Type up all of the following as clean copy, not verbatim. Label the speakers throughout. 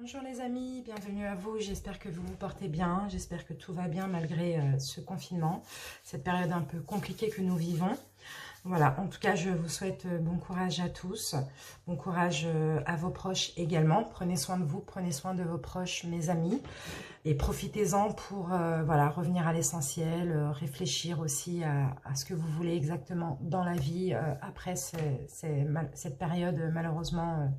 Speaker 1: Bonjour les amis, bienvenue à vous, j'espère que vous vous portez bien, j'espère que tout va bien malgré ce confinement, cette période un peu compliquée que nous vivons. Voilà, en tout cas je vous souhaite bon courage à tous, bon courage à vos proches également, prenez soin de vous, prenez soin de vos proches, mes amis, et profitez-en pour voilà, revenir à l'essentiel, réfléchir aussi à ce que vous voulez exactement dans la vie après cette période malheureusement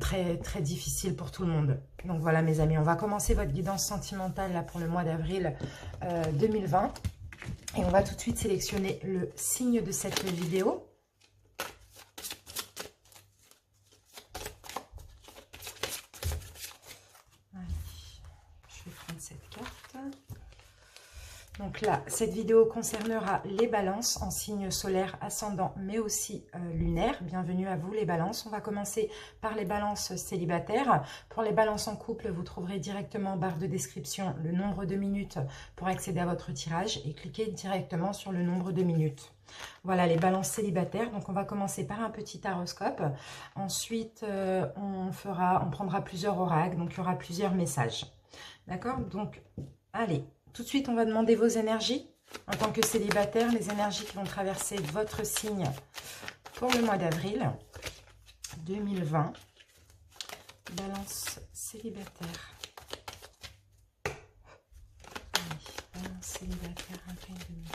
Speaker 1: très très difficile pour tout le monde. Donc voilà mes amis, on va commencer votre guidance sentimentale là pour le mois d'avril 2020 et on va tout de suite sélectionner le signe de cette vidéo. Allez, je vais prendre cette carte. Donc là, cette vidéo concernera les balances en signe solaire ascendant, mais aussi lunaire. Bienvenue à vous les balances. On va commencer par les balances célibataires. Pour les balances en couple, vous trouverez directement en barre de description le nombre de minutes pour accéder à votre tirage et cliquez directement sur le nombre de minutes. Voilà les balances célibataires. Donc on va commencer par un petit horoscope. Ensuite, on prendra plusieurs oracles, donc il y aura plusieurs messages. D'accord? Donc, allez. Tout de suite, on va demander vos énergies. En tant que célibataire, les énergies qui vont traverser votre signe pour le mois d'avril 2020. Balance célibataire. Allez, balance célibataire, avril 2020.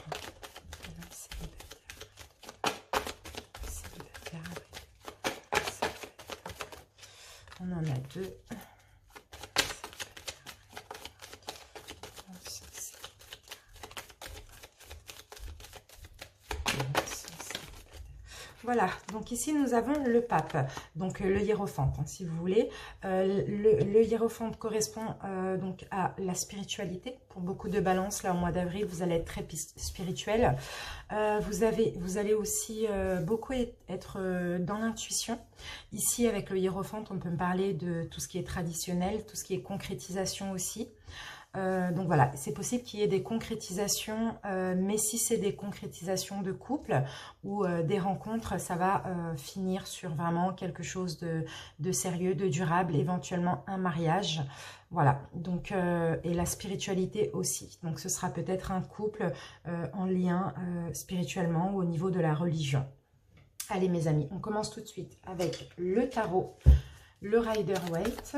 Speaker 1: Balance célibataire. Célibataire, avril. On en a deux. Voilà, donc ici nous avons le pape, donc le hiérophante, hein, si vous voulez. Le hiérophante correspond donc à la spiritualité. Pour beaucoup de balances, là au mois d'avril, vous allez être très spirituel. Vous allez aussi beaucoup être dans l'intuition. Ici, avec le hiérophante, on peut me parler de tout ce qui est traditionnel, tout ce qui est concrétisation aussi. Donc voilà, c'est possible qu'il y ait des concrétisations, mais si c'est des concrétisations de couple ou des rencontres, ça va finir sur vraiment quelque chose de sérieux, de durable, éventuellement un mariage. Voilà, donc et la spiritualité aussi. Donc ce sera peut-être un couple en lien spirituellement ou au niveau de la religion. Allez mes amis, on commence tout de suite avec le tarot, le Rider-Waite.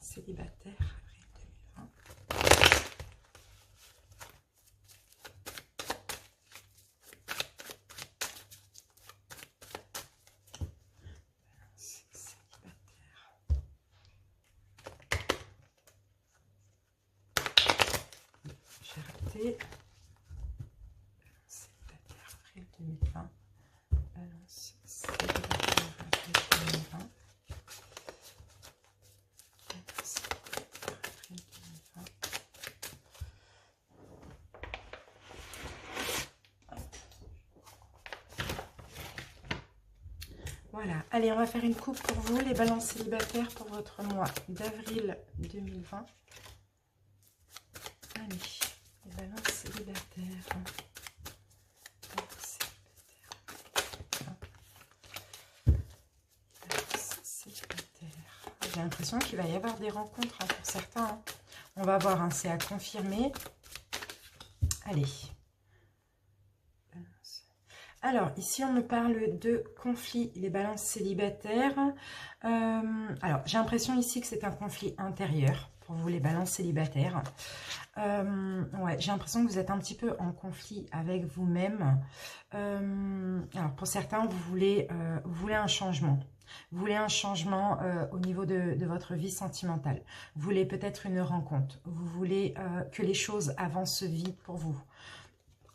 Speaker 1: Célibataire, avril 2020. Célibataire. J'ai raté. Célibataire, avril 2020. Balance célibataire, avril 2020. Voilà, allez, on va faire une coupe pour vous, les balances célibataires pour votre mois d'avril 2020. Allez, les balances célibataires. J'ai l'impression qu'il va y avoir des rencontres hein, pour certains. Hein. On va voir, hein, c'est à confirmer. Allez. Alors, ici, on me parle de conflit, les balances célibataires. Alors, j'ai l'impression ici que c'est un conflit intérieur pour vous, les balances célibataires. Ouais, j'ai l'impression que vous êtes un petit peu en conflit avec vous-même. Alors, pour certains, vous voulez un changement. Vous voulez un changement au niveau de votre vie sentimentale. Vous voulez peut-être une rencontre. Vous voulez que les choses avancent vite pour vous.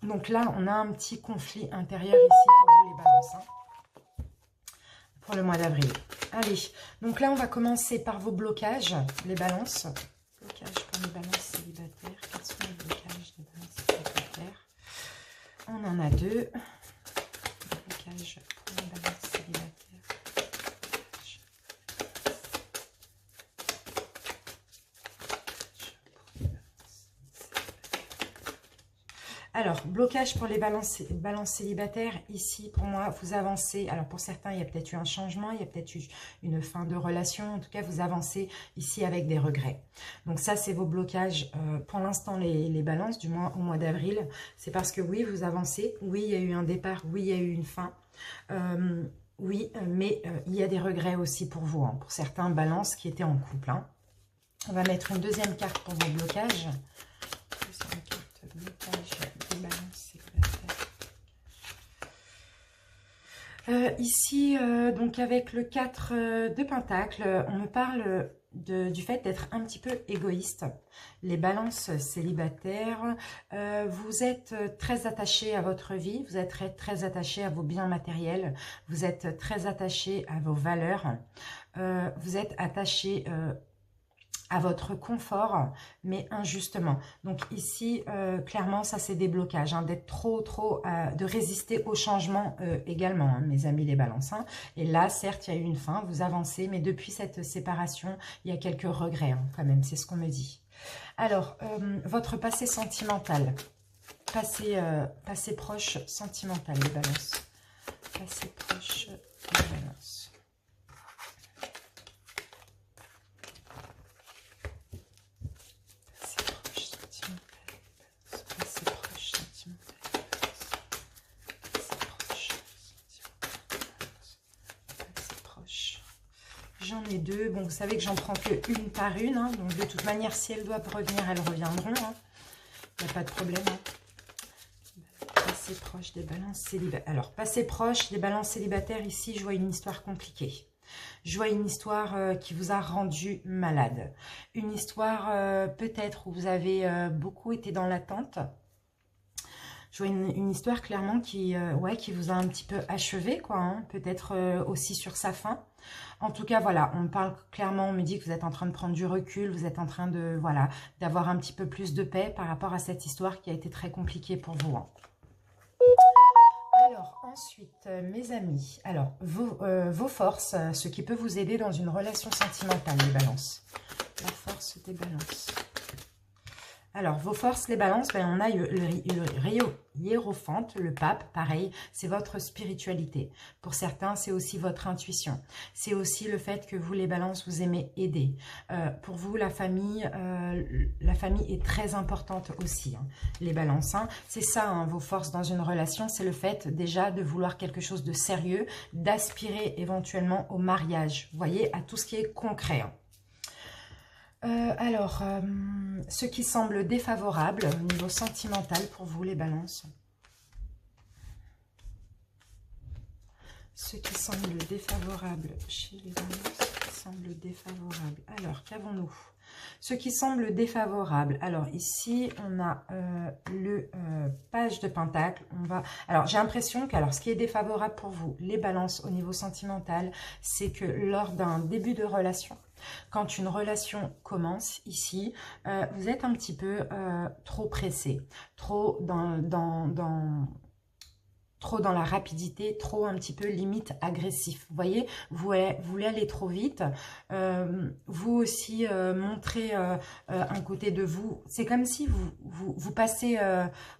Speaker 1: Donc là, on a un petit conflit intérieur ici pour vous les balances. Hein, pour le mois d'avril. Allez, donc là, on va commencer par vos blocages, les balances. Blocages pour les balances célibataires. Quels sont les blocages des balances célibataires? On en a deux. Blocage pour les balances célibataires. Alors, blocage pour les balances célibataires. Ici, pour moi, vous avancez. Alors, pour certains, il y a peut-être eu un changement, il y a peut-être eu une fin de relation. En tout cas, vous avancez ici avec des regrets. Donc ça, c'est vos blocages. Pour l'instant, les balances, du moins au mois d'avril, c'est parce que oui, vous avancez. Oui, il y a eu un départ. Oui, il y a eu une fin. Oui, mais il y a des regrets aussi pour vous. Hein, pour certains balances qui étaient en couple. Hein. On va mettre une deuxième carte pour vos blocages. Deuxième carte, blocage des balances célibataires. Ici, donc avec le 4 de Pentacles, on me parle du fait d'être un petit peu égoïste. Les balances célibataires, vous êtes très attachés à votre vie, vous êtes très attachés à vos biens matériels, vous êtes très attachés à vos valeurs, vous êtes attachés à votre confort, mais injustement. Donc ici, clairement, ça c'est des blocages, hein, d'être trop, de résister au changement également, hein, mes amis les balances. Hein. Et là, certes, il y a eu une fin, vous avancez, mais depuis cette séparation, il y a quelques regrets, hein, quand même, c'est ce qu'on me dit. Alors, votre passé sentimental, passé proche sentimental, les balances. Passé proche, les balances. J'en ai deux. Bon, vous savez que j'en prends que une par une. Hein, donc, de toute manière, si elles doivent revenir, elles reviendront. Hein. Il n'y a pas de problème. Hein. Passé proche des balances célibataires. Alors, passé proche des balances célibataires, ici, je vois une histoire compliquée. Je vois une histoire qui vous a rendu malade. Une histoire peut-être où vous avez beaucoup été dans l'attente. Je vois une histoire clairement qui vous a un petit peu achevé, quoi. Hein, peut-être aussi sur sa fin. En tout cas, voilà, on me parle clairement, on me dit que vous êtes en train de prendre du recul, vous êtes en train de, voilà, d'avoir un petit peu plus de paix par rapport à cette histoire qui a été très compliquée pour vous. Hein. Alors, ensuite, mes amis, alors, vos forces, ce qui peut vous aider dans une relation sentimentale, les balances. La force des balances. Alors, vos forces, les balances, ben, on a le hiérophante, le pape, pareil, c'est votre spiritualité. Pour certains, c'est aussi votre intuition. C'est aussi le fait que vous, les balances, vous aimez aider. Pour vous, la famille est très importante aussi, hein, les balances. Hein. C'est ça, hein, vos forces dans une relation, c'est le fait déjà de vouloir quelque chose de sérieux, d'aspirer éventuellement au mariage, vous voyez, à tout ce qui est concret. Hein. Alors, ce qui semble défavorable au niveau sentimental pour vous, les balances. Ce qui semble défavorable chez les balances, ce qui semble défavorable. Alors, qu'avons-nous? Ce qui semble défavorable. Alors, ici, on a le page de Pentacle. Alors, j'ai l'impression que, ce qui est défavorable pour vous, les balances au niveau sentimental, c'est que lors d'un début de relation, quand une relation commence ici, vous êtes un petit peu trop pressé, trop trop dans la rapidité, trop un petit peu limite agressif. Vous voyez, vous voulez aller trop vite. Vous aussi montrez un côté de vous. C'est comme si vous passez,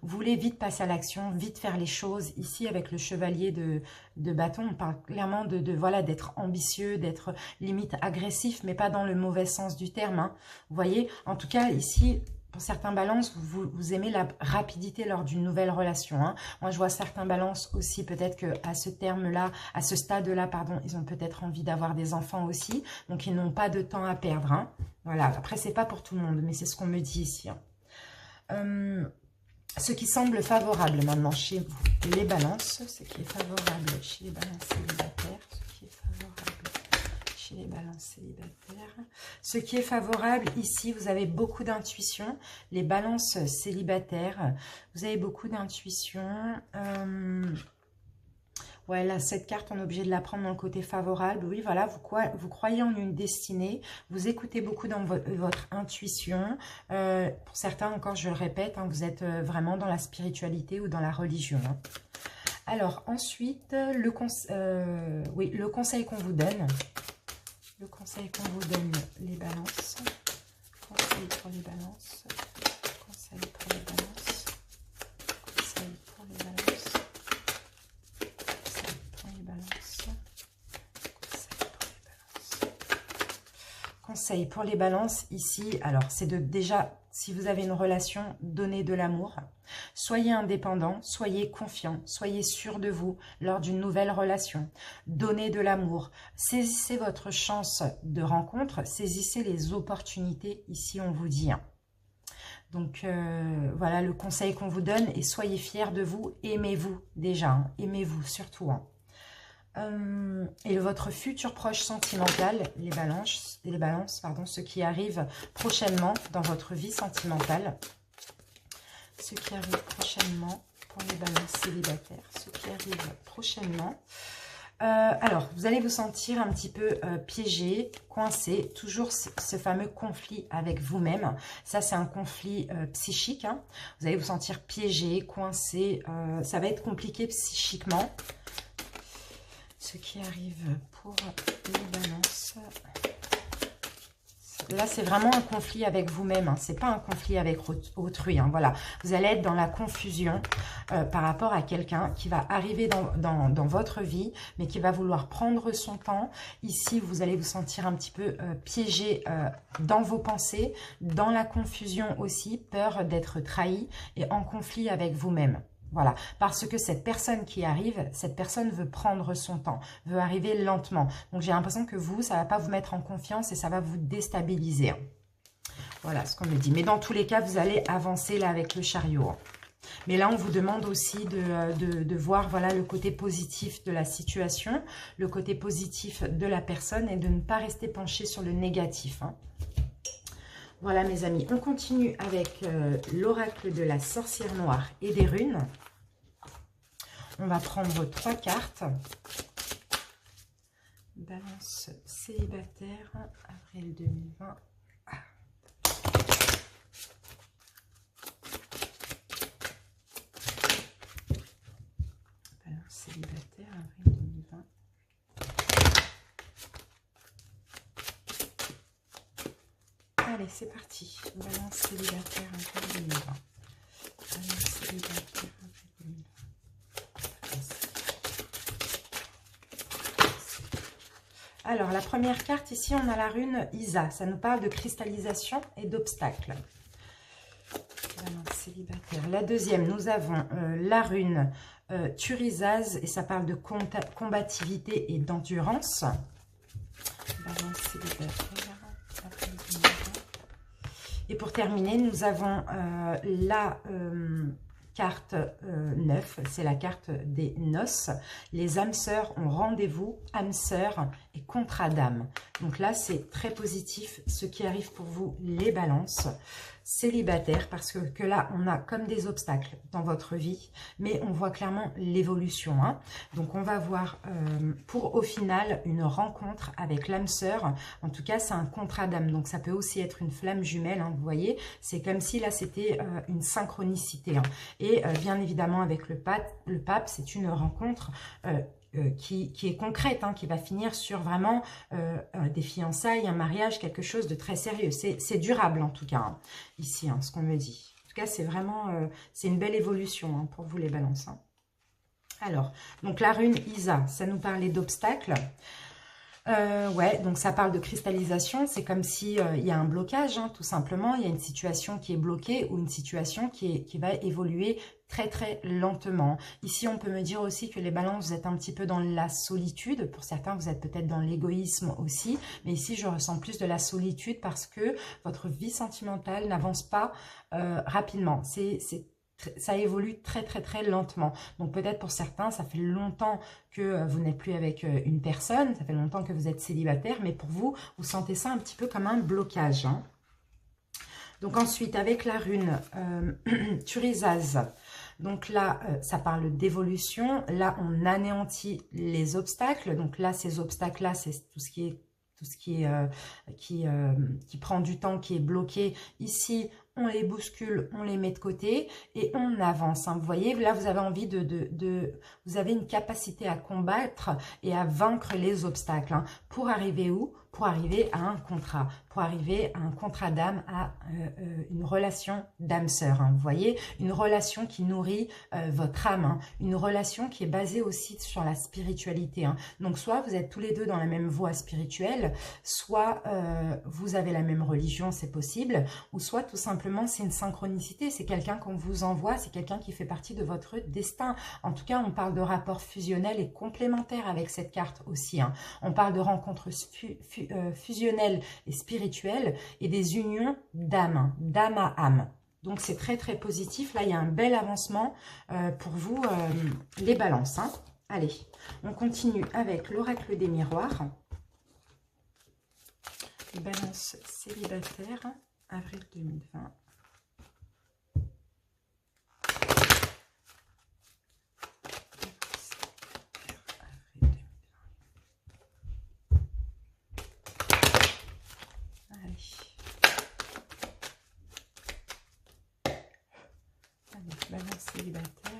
Speaker 1: vous voulez vite passer à l'action, vite faire les choses. Ici, avec le chevalier de bâton, on parle clairement voilà, d'être ambitieux, d'être limite agressif, mais pas dans le mauvais sens du terme. Hein. Vous voyez, en tout cas, ici... Pour certains balances, vous aimez la rapidité lors d'une nouvelle relation. Hein. Moi, je vois certains balances aussi, peut-être qu'à ce terme-là, à ce stade-là, pardon, ils ont peut-être envie d'avoir des enfants aussi. Donc, ils n'ont pas de temps à perdre. Hein. Voilà, après, c'est pas pour tout le monde, mais c'est ce qu'on me dit ici. Hein. Ce qui semble favorable maintenant chez vous, les balances, ce qui est favorable chez les balances célibataires, ce qui est favorable chez les balances célibataires. Ce qui est favorable, ici, vous avez beaucoup d'intuition. Les balances célibataires, vous avez beaucoup d'intuition. Ouais, là, cette carte, on est obligé de la prendre dans le côté favorable. Oui, voilà, vous croyez en une destinée. Vous écoutez beaucoup dans votre intuition. Pour certains, encore, je le répète, hein, vous êtes vraiment dans la spiritualité ou dans la religion. Hein. Alors, ensuite, le conseil qu'on vous donne. Le conseil qu'on vous donne, les balances. Conseil pour les balances. Conseil pour les balances. conseil pour les balances ici, alors c'est de déjà, si vous avez une relation, donner de l'amour. Soyez indépendant, soyez confiant, soyez sûr de vous lors d'une nouvelle relation. Donnez de l'amour. Saisissez votre chance de rencontre, saisissez les opportunités, ici on vous dit. Donc voilà le conseil qu'on vous donne et soyez fiers de vous, aimez-vous déjà, hein, aimez-vous surtout. Hein. Et votre futur proche sentimental, les balances, pardon, ce qui arrive prochainement dans votre vie sentimentale. Ce qui arrive prochainement pour les balances célibataires, ce qui arrive prochainement. Alors, vous allez vous sentir un petit peu piégé, coincé, toujours ce fameux conflit avec vous-même. Ça, c'est un conflit psychique. Hein. Vous allez vous sentir piégé, coincé. Ça va être compliqué psychiquement. Ce qui arrive pour les balances. Là, c'est vraiment un conflit avec vous-même. Hein. Ce n'est pas un conflit avec autrui. Hein. Voilà. Vous allez être dans la confusion par rapport à quelqu'un qui va arriver dans votre vie, mais qui va vouloir prendre son temps. Ici, vous allez vous sentir un petit peu piégé dans vos pensées, dans la confusion aussi, peur d'être trahi et en conflit avec vous-même. Voilà, parce que cette personne qui arrive, cette personne veut prendre son temps, veut arriver lentement. Donc, j'ai l'impression que vous, ça ne va pas vous mettre en confiance et ça va vous déstabiliser. Voilà ce qu'on me dit. Mais dans tous les cas, vous allez avancer là avec le chariot. Mais là, on vous demande aussi de voir voilà, le côté positif de la situation, le côté positif de la personne et de ne pas rester penché sur le négatif. Hein. Voilà mes amis, on continue avec l'oracle de la sorcière noire et des runes. On va prendre 3 cartes. Balance célibataire, avril 2020. Ah. Balance célibataire, avril 2020. Allez, c'est parti. Balance célibataire, avril 2020. Balance célibataire, avril 2020. Alors, la première carte, ici, on a la rune Isa. Ça nous parle de cristallisation et d'obstacles. Balance célibataire. La deuxième, nous avons la rune Turizaz et ça parle de combativité et d'endurance. Balance célibataire. Et pour terminer, nous avons la carte 9, c'est la carte des noces. Les âmes sœurs ont rendez-vous, âmes sœurs et contrat d'âme. Donc là, c'est très positif ce qui arrive pour vous, les balances célibataires, parce que là, on a comme des obstacles dans votre vie, mais on voit clairement l'évolution. Hein. Donc, on va voir pour au final une rencontre avec l'âme sœur. En tout cas, c'est un contrat d'âme. Donc, ça peut aussi être une flamme jumelle. Hein, vous voyez, c'est comme si là, c'était une synchronicité. Hein. Et bien évidemment, avec le pape, c'est une rencontre qui est concrète, hein, qui va finir sur vraiment des fiançailles, un mariage, quelque chose de très sérieux. C'est durable en tout cas, hein, ici, hein, ce qu'on me dit. En tout cas, c'est vraiment, c'est une belle évolution hein, pour vous les balances. Hein. Alors, donc la rune Isa, ça nous parlait d'obstacles. Ouais, donc ça parle de cristallisation, c'est comme si il y a un blocage, hein, tout simplement, il y a une situation qui est bloquée ou une situation qui va évoluer très très lentement. Ici, on peut me dire aussi que les balances, vous êtes un petit peu dans la solitude, pour certains, vous êtes peut-être dans l'égoïsme aussi, mais ici, je ressens plus de la solitude parce que votre vie sentimentale n'avance pas rapidement, ça évolue très très très lentement. Donc peut-être pour certains, ça fait longtemps que vous n'êtes plus avec une personne, ça fait longtemps que vous êtes célibataire, mais pour vous, vous sentez ça un petit peu comme un blocage. Hein. Donc ensuite, avec la rune Turizaz, donc là, ça parle d'évolution. Là, on anéantit les obstacles. Donc là, ces obstacles-là, c'est tout ce qui prend du temps, qui est bloqué. Ici, on les bouscule, on les met de côté et on avance. Hein. Vous voyez, là, vous avez envie vous avez une capacité à combattre et à vaincre les obstacles. Hein. Pour arriver où? Pour arriver à un contrat, pour arriver à un contrat d'âme, à une relation d'âme-sœur. Hein. Vous voyez, une relation qui nourrit votre âme, hein. Une relation qui est basée aussi sur la spiritualité. Hein. Donc, soit vous êtes tous les deux dans la même voie spirituelle, soit vous avez la même religion, c'est possible, ou soit tout simplement c'est une synchronicité, c'est quelqu'un qu'on vous envoie, c'est quelqu'un qui fait partie de votre destin. En tout cas, on parle de rapport fusionnel et complémentaire avec cette carte aussi. Hein. On parle de rencontres fusionnelles et spirituelles et des unions d'âme, hein, d'âme à âme. Donc, c'est très, très positif. Là, il y a un bel avancement pour vous, les balances. Hein. Allez, on continue avec l'oracle des miroirs. Balance célibataire, avril 2020. Balance célibataire.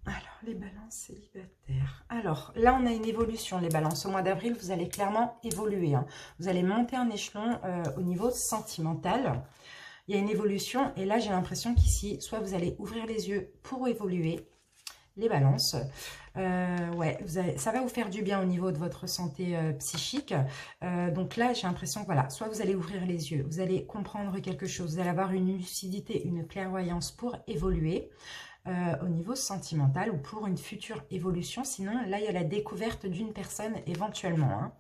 Speaker 1: Alors, les balances célibataires. Alors, là, on a une évolution, les balances. Au mois d'avril, vous allez clairement évoluer. Hein. Vous allez monter un échelon au niveau sentimental. Il y a une évolution. Et là, j'ai l'impression qu'ici, soit vous allez ouvrir les yeux pour évoluer, les balances. Ouais, ça va vous faire du bien au niveau de votre santé psychique. Donc là, j'ai l'impression que voilà, soit vous allez ouvrir les yeux, vous allez comprendre quelque chose, vous allez avoir une lucidité, une clairvoyance pour évoluer au niveau sentimental ou pour une future évolution. Sinon, là, il y a la découverte d'une personne éventuellement, hein,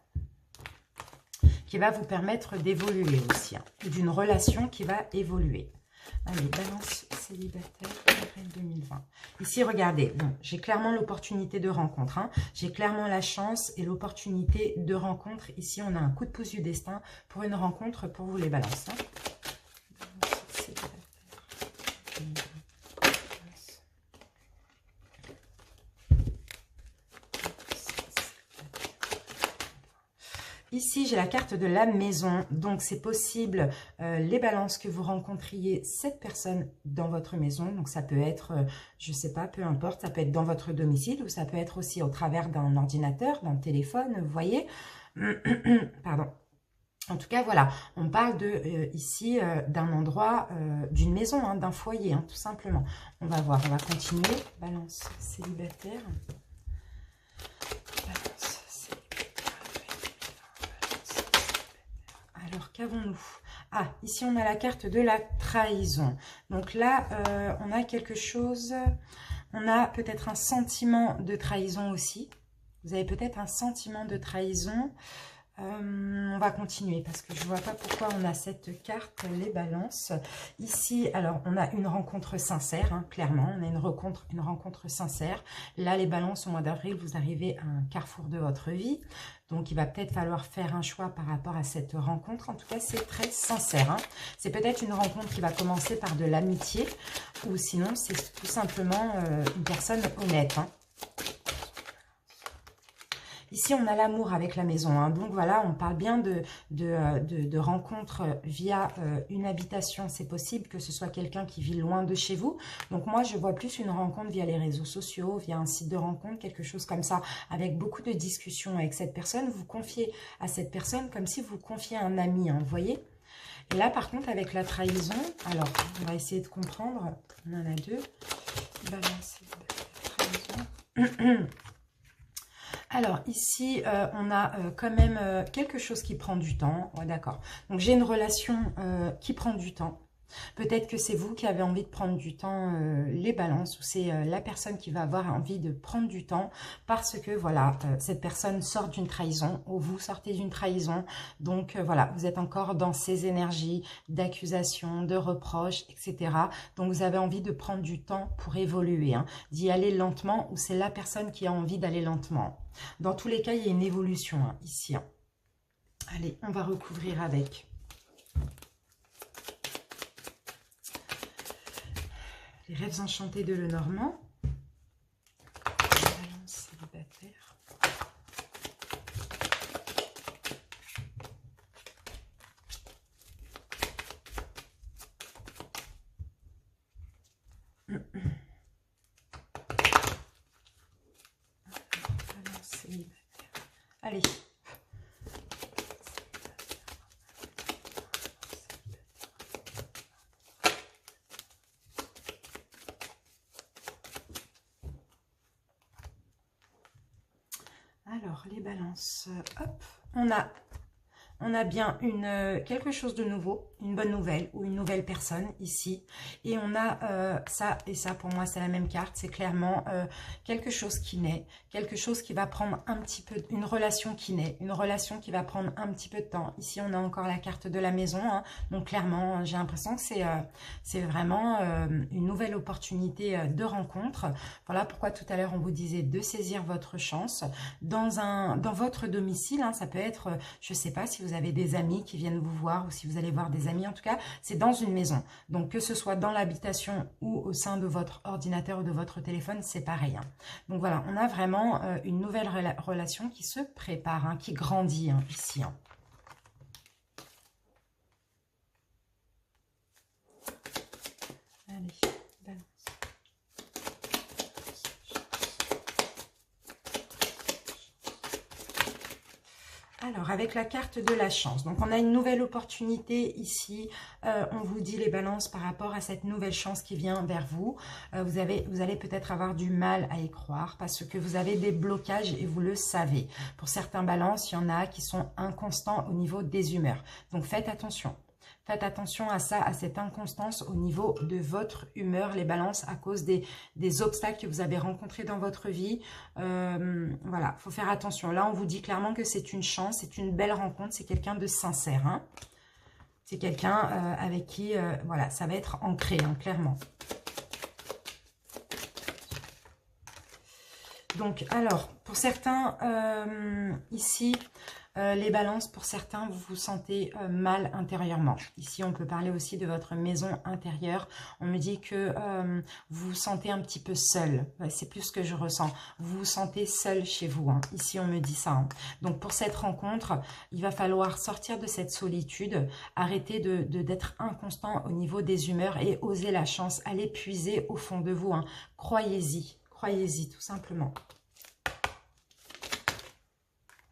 Speaker 1: qui va vous permettre d'évoluer aussi, hein, d'une relation qui va évoluer. Allez, balance célibataire, avril 2020. Ici, regardez, bon, j'ai clairement l'opportunité de rencontre. Hein. J'ai clairement la chance et l'opportunité de rencontre. Ici, on a un coup de pouce du destin pour une rencontre pour vous les balances. Hein. Balance célibataire, 2020. Ici, j'ai la carte de la maison, donc c'est possible, les balances, que vous rencontriez cette personne dans votre maison. Donc ça peut être, je ne sais pas, peu importe, ça peut être dans votre domicile ou ça peut être aussi au travers d'un ordinateur, d'un téléphone, vous voyez. Pardon. En tout cas, voilà, on parle ici d'un endroit, d'une maison, hein, d'un foyer, hein, tout simplement. On va voir, on va continuer. Balance célibataire. Alors, qu'avons-nous? Ah, ici, on a la carte de la trahison. Donc là, on a quelque chose... On a peut-être un sentiment de trahison aussi. Vous avez peut-être un sentiment de trahison. On va continuer parce que je ne vois pas pourquoi on a cette carte, les balances. Ici, alors, on a une rencontre sincère, hein, clairement. On a une rencontre sincère. Là, les balances, au mois d'avril, vous arrivez à un carrefour de votre vie. Donc, il va peut-être falloir faire un choix par rapport à cette rencontre. En tout cas, c'est très sincère. Hein. C'est peut-être une rencontre qui va commencer par de l'amitié ou sinon, c'est tout simplement une personne honnête. Hein. Ici, on a l'amour avec la maison. Hein. Donc, voilà, on parle bien de rencontres via une habitation. C'est possible que ce soit quelqu'un qui vit loin de chez vous. Donc, moi, je vois plus une rencontre via les réseaux sociaux, via un site de rencontre, quelque chose comme ça, avec beaucoup de discussions avec cette personne. Vous confiez à cette personne comme si vous confiez à un ami, hein, vous voyez. Et là, par contre, avec la trahison, alors, on va essayer de comprendre. On en a deux. Balance, trahison. Alors, ici, on a quand même quelque chose qui prend du temps. Ouais, d'accord. Donc, j'ai une relation qui prend du temps. Peut-être que c'est vous qui avez envie de prendre du temps, les balances, ou c'est la personne qui va avoir envie de prendre du temps parce que, voilà, cette personne sort d'une trahison ou vous sortez d'une trahison. Donc, voilà, vous êtes encore dans ces énergies d'accusation, de reproches, etc. Donc, vous avez envie de prendre du temps pour évoluer, hein, d'y aller lentement ou c'est la personne qui a envie d'aller lentement. Dans tous les cas, il y a une évolution, hein, ici. Hein. Allez, on va recouvrir avec... Les rêves enchantés de Lenormand. Balance célibataire. Allez. Alors, les balances, hop, on a bien quelque chose de nouveau, une bonne nouvelle ou une nouvelle personne ici. Et on a ça et ça, pour moi, c'est la même carte. C'est clairement quelque chose qui naît, quelque chose qui va prendre un petit peu, une relation qui naît, une relation qui va prendre un petit peu de temps. Ici, on a encore la carte de la maison. Hein. Donc, clairement, j'ai l'impression que c'est vraiment une nouvelle opportunité de rencontre. Voilà pourquoi tout à l'heure, on vous disait de saisir votre chance dans votre domicile. Hein, ça peut être, je ne sais pas si vous avez des amis qui viennent vous voir ou si vous allez voir des amis. En tout cas, c'est dans une maison. Donc, que ce soit dans l'habitation ou au sein de votre ordinateur ou de votre téléphone, c'est pareil. Hein. Donc, voilà, on a vraiment une nouvelle relation qui se prépare, hein, qui grandit hein, ici. Hein. Allez, balance. Alors, avec la carte de la chance, donc on a une nouvelle opportunité ici. On vous dit les balances par rapport à cette nouvelle chance qui vient vers vous. Vous allez peut-être avoir du mal à y croire parce que vous avez des blocages et vous le savez. Pour certains balances, il y en a qui sont inconstants au niveau des humeurs. Donc, faites attention. Faites attention à ça, à cette inconstance au niveau de votre humeur, les balances, à cause des obstacles que vous avez rencontrés dans votre vie. Voilà, il faut faire attention. Là, on vous dit clairement que c'est une chance, c'est une belle rencontre, c'est quelqu'un de sincère. Hein. C'est quelqu'un avec qui, voilà, ça va être ancré, hein, clairement. Donc, alors, pour certains, ici... les balances, pour certains, vous vous sentez mal intérieurement. Ici, on peut parler aussi de votre maison intérieure. On me dit que vous vous sentez un petit peu seul. C'est plus ce que je ressens. Vous vous sentez seul chez vous. Hein. Ici, on me dit ça. Hein. Donc, pour cette rencontre, il va falloir sortir de cette solitude, arrêter d'être inconstant au niveau des humeurs et oser la chance, aller puiser au fond de vous. Hein. Croyez-y, croyez-y, tout simplement.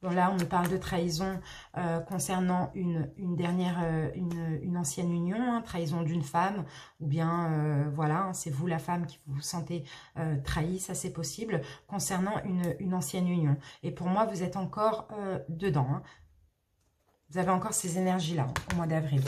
Speaker 1: Bon, là, on me parle de trahison concernant une ancienne union, hein, trahison d'une femme, ou bien, voilà, hein, c'est vous la femme qui vous sentez trahie, ça c'est possible, concernant une ancienne union. Et pour moi, vous êtes encore dedans. Hein. Vous avez encore ces énergies-là, hein, au mois d'avril.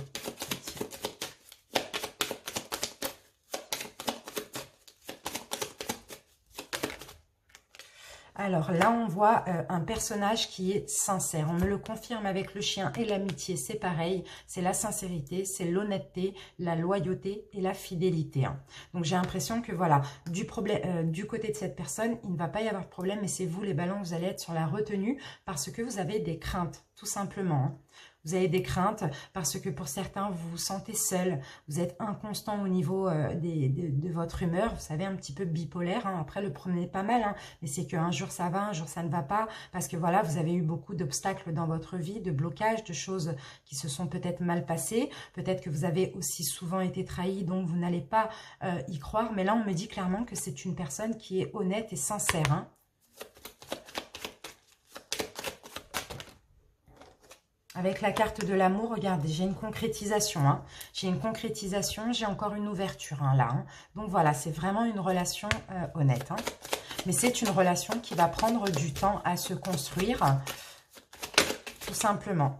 Speaker 1: Alors là, on voit un personnage qui est sincère. On me le confirme avec le chien et l'amitié, c'est pareil. C'est la sincérité, c'est l'honnêteté, la loyauté et la fidélité. Hein. Donc j'ai l'impression que voilà, du côté de cette personne, il ne va pas y avoir de problème. Mais c'est vous les balances, vous allez être sur la retenue parce que vous avez des craintes, tout simplement. Hein. Vous avez des craintes parce que pour certains, vous vous sentez seul. Vous êtes inconstant au niveau de votre humeur. Vous savez, un petit peu bipolaire. Hein. Après, le prenez pas mal. Hein. Mais c'est qu'un jour, ça va, un jour, ça ne va pas. Parce que voilà, vous avez eu beaucoup d'obstacles dans votre vie, de blocages, de choses qui se sont peut-être mal passées. Peut-être que vous avez aussi souvent été trahi, donc vous n'allez pas y croire. Mais là, on me dit clairement que c'est une personne qui est honnête et sincère. Hein. Avec la carte de l'amour, regardez, j'ai une concrétisation. Hein. J'ai une concrétisation, j'ai encore une ouverture hein, là. Hein. Donc voilà, c'est vraiment une relation honnête. Hein. Mais c'est une relation qui va prendre du temps à se construire, tout simplement.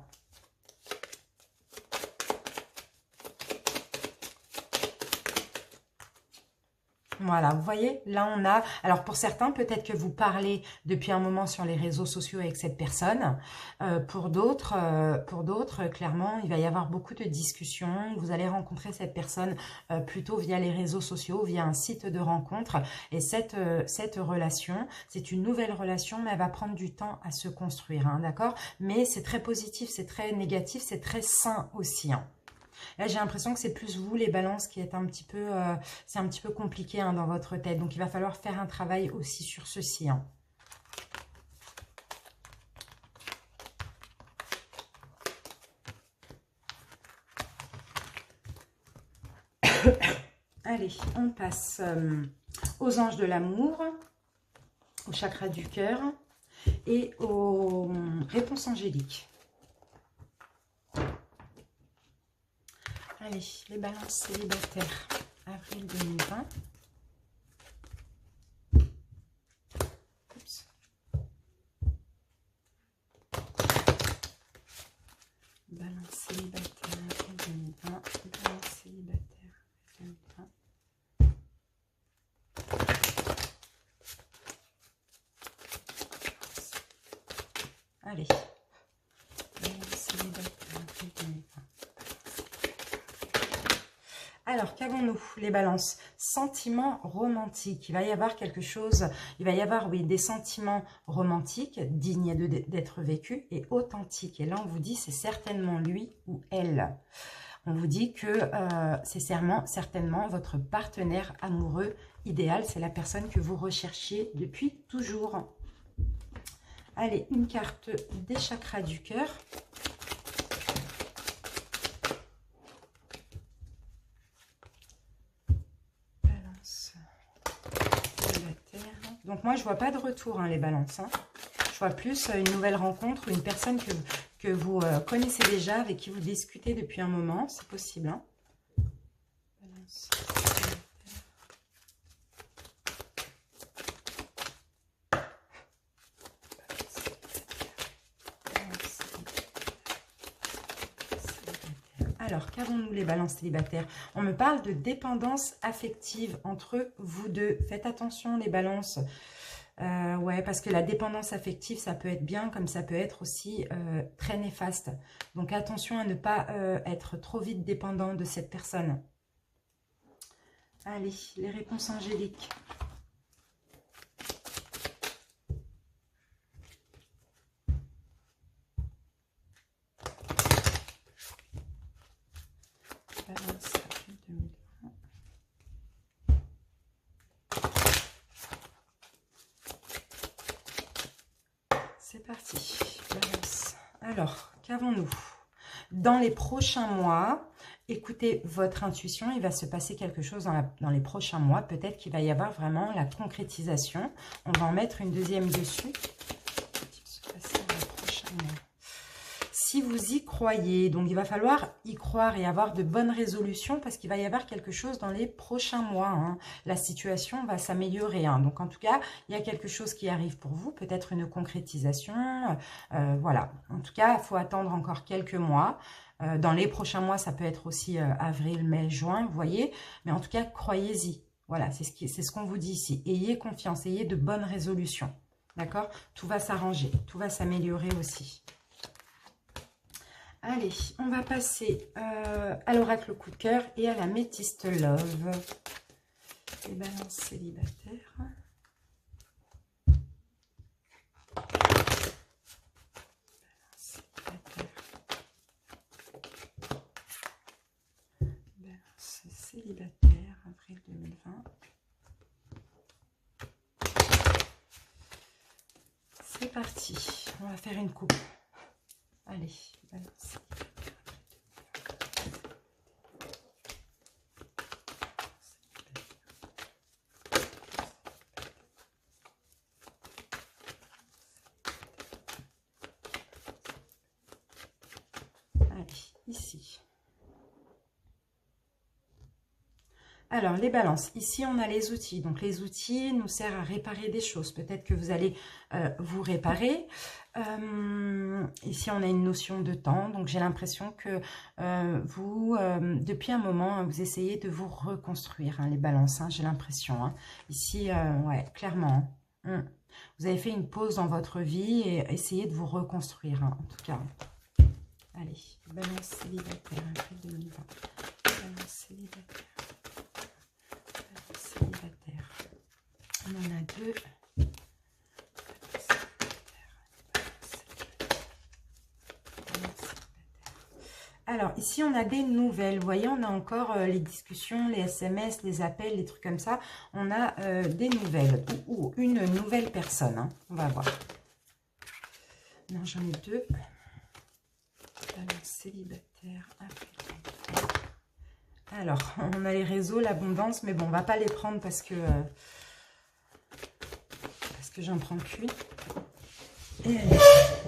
Speaker 1: Voilà, vous voyez, là on a... Alors pour certains, peut-être que vous parlez depuis un moment sur les réseaux sociaux avec cette personne. Pour d'autres, clairement, il va y avoir beaucoup de discussions. Vous allez rencontrer cette personne plutôt via les réseaux sociaux, via un site de rencontre. Et cette relation, c'est une nouvelle relation, mais elle va prendre du temps à se construire, hein, d'accord? Mais c'est très positif, c'est très négatif, c'est très sain aussi, hein. Là, j'ai l'impression que c'est plus vous, les balances, qui êtes un petit peu... c'est un petit peu compliqué hein, dans votre tête. Donc, il va falloir faire un travail aussi sur ceci. Hein. Allez, on passe aux anges de l'amour, au chakra du cœur. et aux réponses angéliques. Allez, les balances célibataires, avril 2020. Oups. Balance célibataire, avril 2020. Balance célibataire, avril 2020. Allez. Balance célibataire, avril 2020. Alors, qu'avons-nous, les balances? Sentiments romantiques. Il va y avoir quelque chose, il va y avoir, oui, des sentiments romantiques, dignes d'être vécus et authentiques. Et là, on vous dit, c'est certainement lui ou elle. On vous dit que c'est certainement votre partenaire amoureux idéal. C'est la personne que vous recherchiez depuis toujours. Allez, une carte des chakras du cœur. Donc moi, je vois pas de retour, hein, les balances. Hein. Je vois plus une nouvelle rencontre, une personne que vous connaissez déjà, avec qui vous discutez depuis un moment. C'est possible. Hein. Balance. Alors, qu'avons-nous les balances célibataires? On me parle de dépendance affective entre vous deux. Faites attention les balances. Ouais, parce que la dépendance affective, ça peut être bien, comme ça peut être aussi très néfaste. Donc, attention à ne pas être trop vite dépendant de cette personne. Allez, les réponses angéliques. Balance avril 2020. C'est parti. Balance. Alors, qu'avons-nous? Dans les prochains mois, écoutez votre intuition. Il va se passer quelque chose dans les prochains mois. Peut-être qu'il va y avoir vraiment la concrétisation. On va en mettre une deuxième dessus. Qu'est-il se passer dans les prochains mois? Si vous y croyez, donc il va falloir y croire et avoir de bonnes résolutions parce qu'il va y avoir quelque chose dans les prochains mois. Hein. La situation va s'améliorer. Hein. Donc en tout cas, il y a quelque chose qui arrive pour vous, peut-être une concrétisation. Voilà. En tout cas, il faut attendre encore quelques mois. Dans les prochains mois, ça peut être aussi avril, mai, juin, vous voyez. Mais en tout cas, croyez-y. Voilà, c'est ce qu'on vous dit ici. Ayez confiance, ayez de bonnes résolutions. D'accord? Tout va s'arranger, tout va s'améliorer aussi. Allez, on va passer à l'oracle coup de cœur et à la métiste love. Les balances célibataires. Balance célibataire, avril 2020. C'est parti, on va faire une coupe. Allez, balance. Allez, ici. Alors, les balances. Ici, on a les outils. Donc, les outils nous servent à réparer des choses. Peut-être que vous allez vous réparer. Ici, on a une notion de temps. Donc, j'ai l'impression que vous, depuis un moment, hein, vous essayez de vous reconstruire, hein, les balances. Hein, j'ai l'impression. Hein. Ici, ouais, clairement. Hein. Vous avez fait une pause dans votre vie et essayez de vous reconstruire, hein, en tout cas. Allez, balance célibataire, avril 2020. Balance célibataire. Célibataire. On en a deux. Alors, ici, on a des nouvelles. Vous voyez, on a encore les discussions, les SMS, les appels, les trucs comme ça. On a des nouvelles ou une nouvelle personne. Hein. On va voir. Non, j'en ai deux. Balance célibataire. Alors, on a les réseaux, l'abondance, mais bon, on va pas les prendre parce que j'en prends qu'une. Et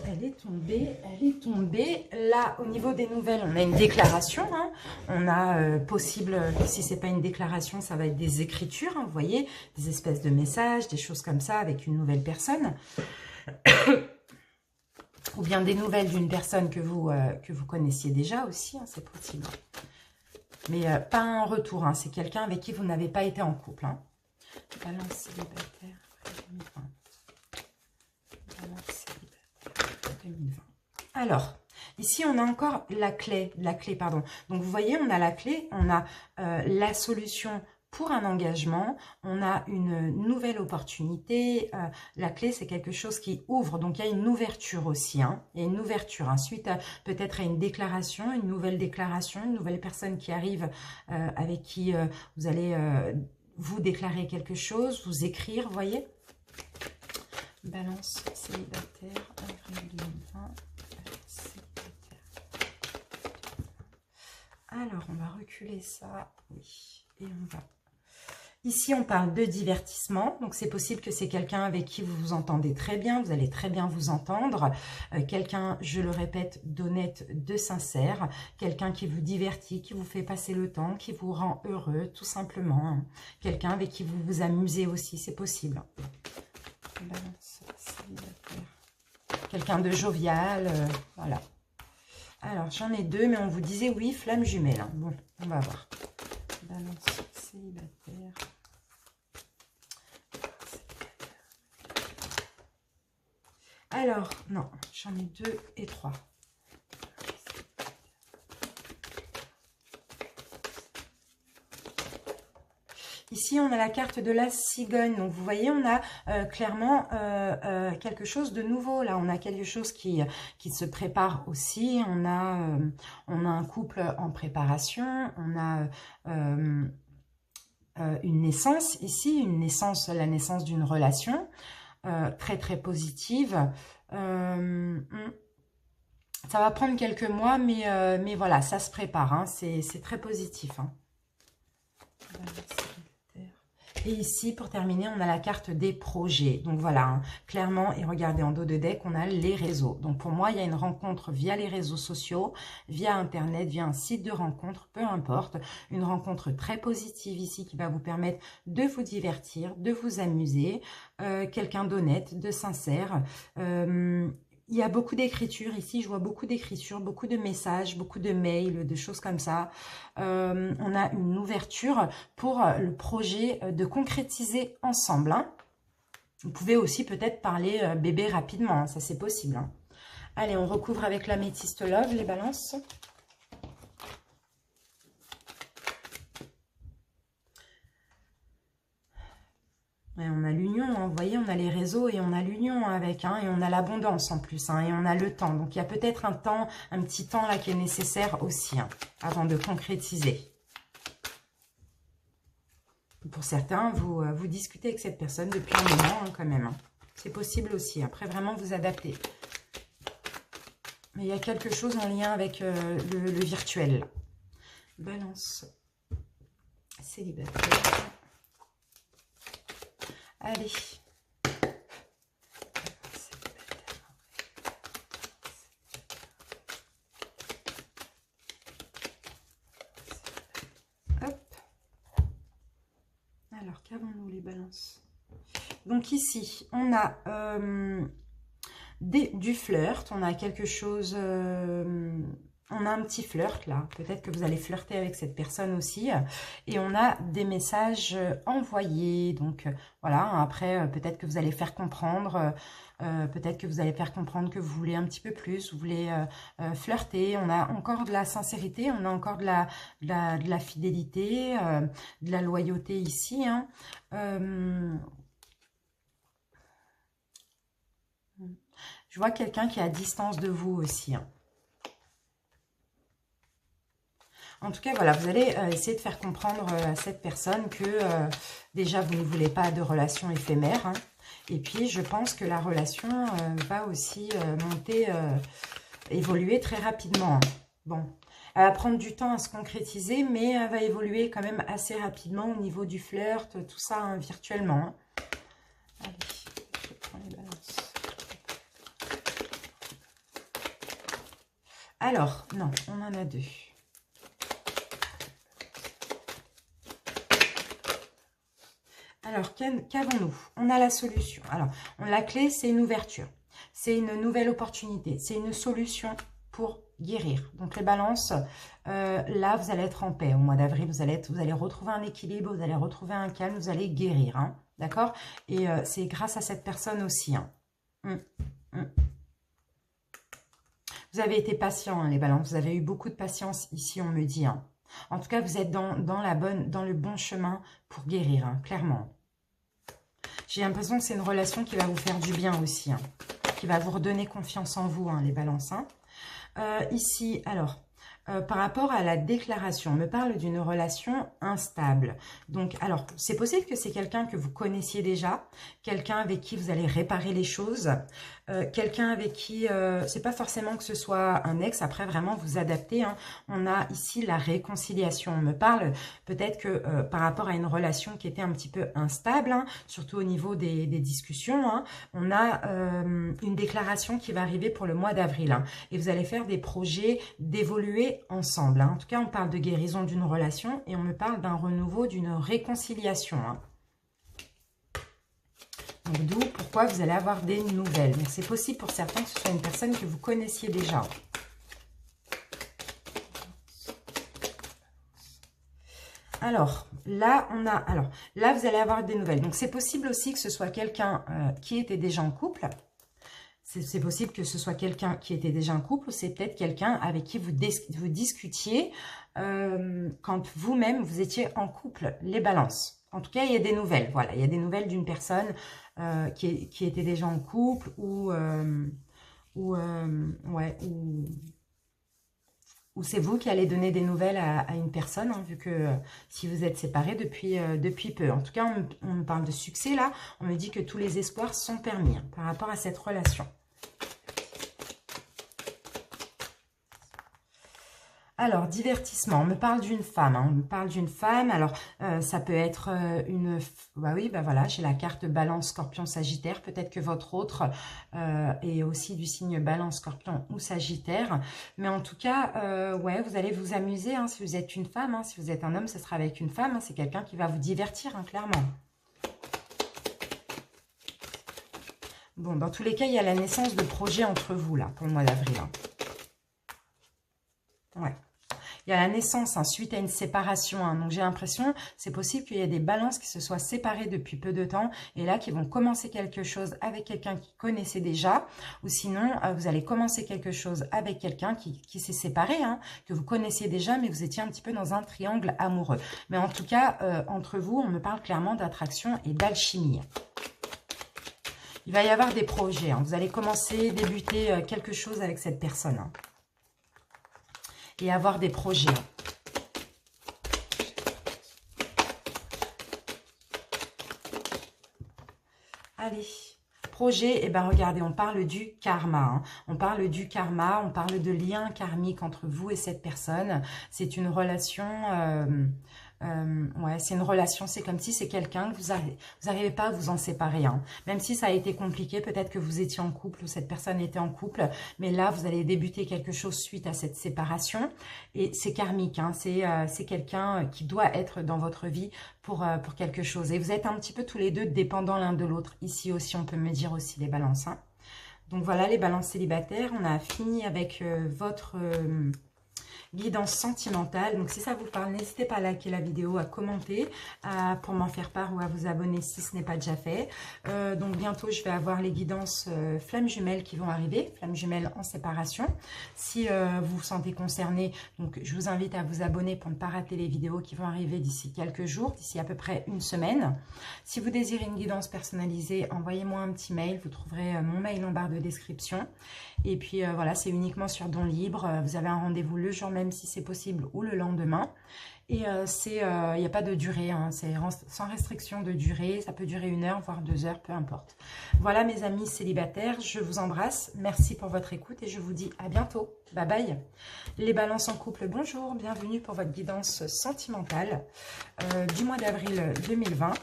Speaker 1: elle est tombée, elle est tombée. Là, au niveau des nouvelles, on a une déclaration. Hein. On a possible, si c'est pas une déclaration, ça va être des écritures. Hein, vous voyez, des espèces de messages, des choses comme ça avec une nouvelle personne. Ou bien des nouvelles d'une personne que vous connaissiez déjà aussi, hein, c'est possible. Mais pas un retour, hein, c'est quelqu'un avec qui vous n'avez pas été en couple. Hein. Balance célibataire après 2020. Balance célibataire 2020. Alors, ici on a encore la clé, pardon. Donc vous voyez, on a la clé, on a la solution pour un engagement, on a une nouvelle opportunité. La clé, c'est quelque chose qui ouvre. Donc, il y a une ouverture aussi. Hein. Il y a une ouverture. Ensuite, peut-être à une déclaration, une nouvelle personne qui arrive avec qui vous allez vous déclarer quelque chose, vous écrire, vous voyez. Balance célibataire, avril 2020. Célibataire. Alors, on va reculer ça. Oui. Et on va... Ici, on parle de divertissement, donc c'est possible que c'est quelqu'un avec qui vous vous entendez très bien, vous allez très bien vous entendre. Quelqu'un, je le répète, d'honnête, de sincère, quelqu'un qui vous divertit, qui vous fait passer le temps, qui vous rend heureux, tout simplement. Hein. Quelqu'un avec qui vous vous amusez aussi, c'est possible. Quelqu'un de jovial, voilà. Alors, j'en ai deux, mais on vous disait oui, flamme jumelle. Hein. Bon, on va voir. Balance célibataire. Alors, non, j'en ai 2 et 3. Ici, on a la carte de la cigogne. Donc, vous voyez, on a clairement quelque chose de nouveau. Là, on a quelque chose qui se prépare aussi. On a un couple en préparation. On a une naissance ici, la naissance d'une relation. Très très positive. Ça va prendre quelques mois, mais voilà, ça se prépare. Hein, c'est très positif. Hein. Et ici, pour terminer, on a la carte des projets. Donc voilà, hein, clairement, et regardez en dos de deck, on a les réseaux. Donc pour moi, il y a une rencontre via les réseaux sociaux, via Internet, via un site de rencontre, peu importe. Une rencontre très positive ici qui va vous permettre de vous divertir, de vous amuser. Quelqu'un d'honnête, de sincère. Il y a beaucoup d'écriture ici, je vois beaucoup d'écriture, beaucoup de messages, beaucoup de mails, de choses comme ça. On a une ouverture pour le projet de concrétiser ensemble. Hein. Vous pouvez aussi peut-être parler bébé rapidement, hein, ça c'est possible. Hein. Allez, on recouvre avec l'améthyste love, les balances. Et on a l'union, hein, vous voyez, on a les réseaux et on a l'union avec, hein, et on a l'abondance en plus, hein, et on a le temps. Donc, il y a peut-être un petit temps là qui est nécessaire aussi, hein, avant de concrétiser. Pour certains, vous discutez avec cette personne depuis un moment, hein, quand même. Hein. C'est possible aussi. Après, vraiment, vous adaptez. Mais il y a quelque chose en lien avec le virtuel. Là. Balance. Célibataire. Allez. Hop. Alors, qu'avons-nous les balances? Donc ici, on a du flirt, on a quelque chose... on a un petit flirt là, peut-être que vous allez flirter avec cette personne aussi. Et on a des messages envoyés, donc voilà, après peut-être que vous allez faire comprendre, que vous voulez un petit peu plus, vous voulez flirter. On a encore de la sincérité, on a encore de la fidélité, de la loyauté ici. Hein. Je vois quelqu'un qui est à distance de vous aussi. Hein. En tout cas, voilà, vous allez essayer de faire comprendre à cette personne que déjà, vous ne voulez pas de relation éphémère. Hein, et puis, je pense que la relation va aussi évoluer très rapidement. Hein. Bon, elle va prendre du temps à se concrétiser, mais elle va évoluer quand même assez rapidement au niveau du flirt, tout ça hein, virtuellement. Hein. Allez, je prends les balances. Alors, non, on en a deux. Alors, qu'avons-nous? On a la solution. Alors, la clé, c'est une ouverture. C'est une nouvelle opportunité. C'est une solution pour guérir. Donc, les balances, là, vous allez être en paix. Au mois d'avril, vous allez retrouver un équilibre, vous allez retrouver un calme, vous allez guérir. Hein, d'accord? Et c'est grâce à cette personne aussi. Hein. Vous avez été patient, hein, les balances. Vous avez eu beaucoup de patience ici, on me dit. Hein. En tout cas, vous êtes dans le bon chemin pour guérir, hein, clairement. J'ai l'impression que c'est une relation qui va vous faire du bien aussi, hein, qui va vous redonner confiance en vous, hein, les balances. Hein. Ici, alors, par rapport à la déclaration, on me parle d'une relation instable. Donc, alors, c'est possible que c'est quelqu'un que vous connaissiez déjà, quelqu'un avec qui vous allez réparer les choses, quelqu'un avec qui, c'est pas forcément que ce soit un ex, après vraiment vous adaptez. Hein. On a ici la réconciliation. On me parle peut-être que par rapport à une relation qui était un petit peu instable, hein, surtout au niveau des discussions, hein, on a une déclaration qui va arriver pour le mois d'avril. Hein, et vous allez faire des projets d'évoluer ensemble. Hein. En tout cas, on parle de guérison d'une relation et on me parle d'un renouveau, d'une réconciliation. Hein. D'où pourquoi vous allez avoir des nouvelles. Donc, c'est possible pour certains que ce soit une personne que vous connaissiez déjà. Alors, là, là, vous allez avoir des nouvelles. Donc, c'est possible aussi que ce soit quelqu'un qui était déjà en couple. C'est possible que ce soit quelqu'un qui était déjà en couple ou c'est peut-être quelqu'un avec qui vous discutiez quand vous-même, vous étiez en couple, les balances. En tout cas, il y a des nouvelles. Voilà, il y a des nouvelles d'une personne qui était déjà en couple ou c'est vous qui allez donner des nouvelles à une personne, hein, vu que si vous êtes séparés depuis peu. En tout cas, on me parle de succès là. On me dit que tous les espoirs sont permis hein, par rapport à cette relation. Alors, divertissement, on me parle d'une femme. Hein, on me parle d'une femme. Alors, ça peut être une... Bah oui, bah voilà, j'ai la carte Balance, Scorpion, Sagittaire. Peut-être que votre autre est aussi du signe Balance, Scorpion ou Sagittaire. Mais en tout cas, ouais, vous allez vous amuser. Hein, si vous êtes une femme, hein, si vous êtes un homme, ce sera avec une femme. Hein, c'est quelqu'un qui va vous divertir, hein, clairement. Bon, dans tous les cas, il y a la naissance de projets entre vous, là, pour le mois d'avril. Hein. Ouais. Il y a la naissance hein, suite à une séparation. Hein. Donc, j'ai l'impression, c'est possible qu'il y ait des balances qui se soient séparées depuis peu de temps et là, qui vont commencer quelque chose avec quelqu'un qui connaissait déjà. Ou sinon, vous allez commencer quelque chose avec quelqu'un qui s'est séparé, hein, que vous connaissiez déjà, mais vous étiez un petit peu dans un triangle amoureux. Mais en tout cas, entre vous, on me parle clairement d'attraction et d'alchimie. Il va y avoir des projets. Hein. Vous allez débuter quelque chose avec cette personne. Hein. Et avoir des projets. Allez, projet, et ben regardez, on parle du karma. Hein. On parle du karma, on parle de lien karmique entre vous et cette personne. C'est une relation... ouais, c'est une relation, c'est comme si c'est quelqu'un que vous n'arrivez pas à vous en séparer. Hein. Même si ça a été compliqué, peut-être que vous étiez en couple ou cette personne était en couple, mais là, vous allez débuter quelque chose suite à cette séparation. Et c'est karmique, hein. C'est quelqu'un qui doit être dans votre vie pour quelque chose. Et vous êtes un petit peu tous les deux dépendants l'un de l'autre. Ici aussi, on peut me dire aussi les balances. Hein. Donc voilà, les balances célibataires. On a fini avec votre... guidance sentimentale. Donc si ça vous parle, n'hésitez pas à liker la vidéo, à commenter, pour m'en faire part ou à vous abonner si ce n'est pas déjà fait. Donc bientôt je vais avoir les guidances flammes jumelles qui vont arriver, flammes jumelles en séparation. Si vous vous sentez concerné, donc je vous invite à vous abonner pour ne pas rater les vidéos qui vont arriver d'ici quelques jours, d'ici à peu près une semaine. Si vous désirez une guidance personnalisée, envoyez-moi un petit mail, vous trouverez mon mail en barre de description. Et puis voilà, c'est uniquement sur don libre, vous avez un rendez-vous le jour même si c'est possible ou le lendemain. Et il n'y a pas de durée, hein, c'est sans restriction de durée, ça peut durer 1 heure, voire 2 heures, peu importe. Voilà mes amis célibataires, je vous embrasse, merci pour votre écoute et je vous dis à bientôt. Bye bye. Les balances en couple, bonjour, bienvenue pour votre guidance sentimentale du mois d'avril 2020.